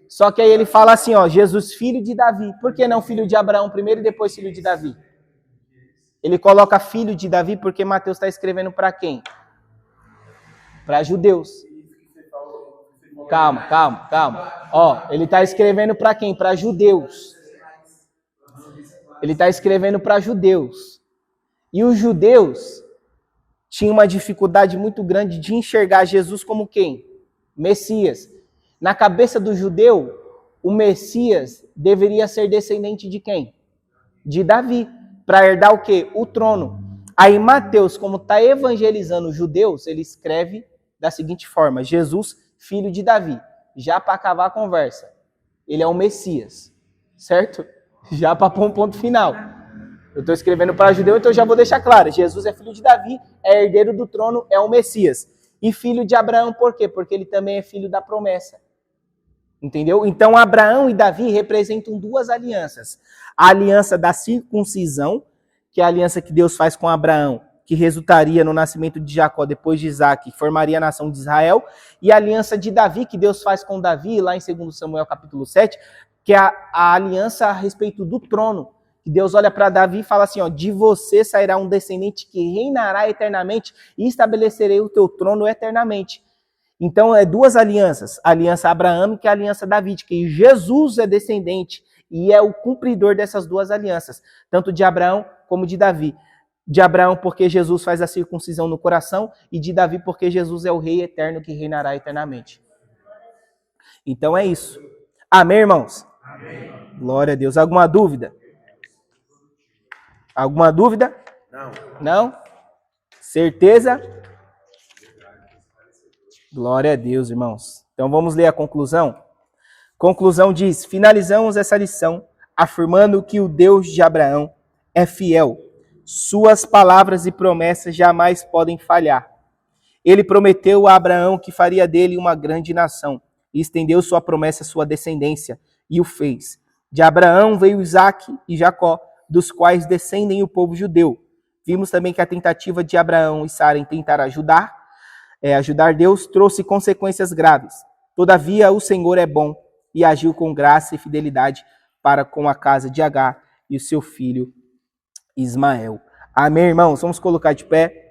Só que aí ele fala assim, ó, Jesus, filho de Davi. Por que não filho de Abraão primeiro e depois filho de Davi? Ele coloca filho de Davi porque Mateus está escrevendo para quem? Para judeus. Calma. Ó, ele está escrevendo para quem? Para judeus. Ele está escrevendo para judeus. E os judeus tinham uma dificuldade muito grande de enxergar Jesus como quem? Messias. Na cabeça do judeu, o Messias deveria ser descendente de quem? De Davi. Para herdar o quê? O trono. Aí Mateus, como está evangelizando os judeus, ele escreve da seguinte forma: Jesus, filho de Davi. Já para acabar a conversa. Ele é o Messias. Certo? Já para pôr um ponto final. Eu estou escrevendo para judeu, então já vou deixar claro. Jesus é filho de Davi, é herdeiro do trono, é o Messias. E filho de Abraão, por quê? Porque ele também é filho da promessa. Entendeu? Então, Abraão e Davi representam duas alianças. A aliança da circuncisão, que é a aliança que Deus faz com Abraão, que resultaria no nascimento de Jacó depois de Isaac, que formaria a nação de Israel. E a aliança de Davi, que Deus faz com Davi, lá em 2 Samuel capítulo 7, que é a aliança a respeito do trono. Que Deus olha para Davi e fala assim, ó, de você sairá um descendente que reinará eternamente e estabelecerei o teu trono eternamente. Então, é duas alianças, a aliança abraâmica e a aliança davídica, e Jesus é descendente e é o cumpridor dessas duas alianças, tanto de Abraão como de Davi. De Abraão porque Jesus faz a circuncisão no coração e de Davi porque Jesus é o rei eterno que reinará eternamente. Então é isso. Amém, irmãos? Amém. Glória a Deus. Alguma dúvida? Alguma dúvida? Não. Não? Certeza? Glória a Deus, irmãos. Então vamos ler a conclusão. Conclusão diz: finalizamos essa lição afirmando que o Deus de Abraão é fiel. Suas palavras e promessas jamais podem falhar. Ele prometeu a Abraão que faria dele uma grande nação e estendeu sua promessa à sua descendência e o fez. De Abraão veio Isaque e Jacó, dos quais descendem o povo judeu. Vimos também que a tentativa de Abraão e Sara em tentar ajudar Deus trouxe consequências graves. Todavia, o Senhor é bom e agiu com graça e fidelidade para com a casa de Agar e o seu filho Ismael. Amém, irmãos? Vamos colocar de pé.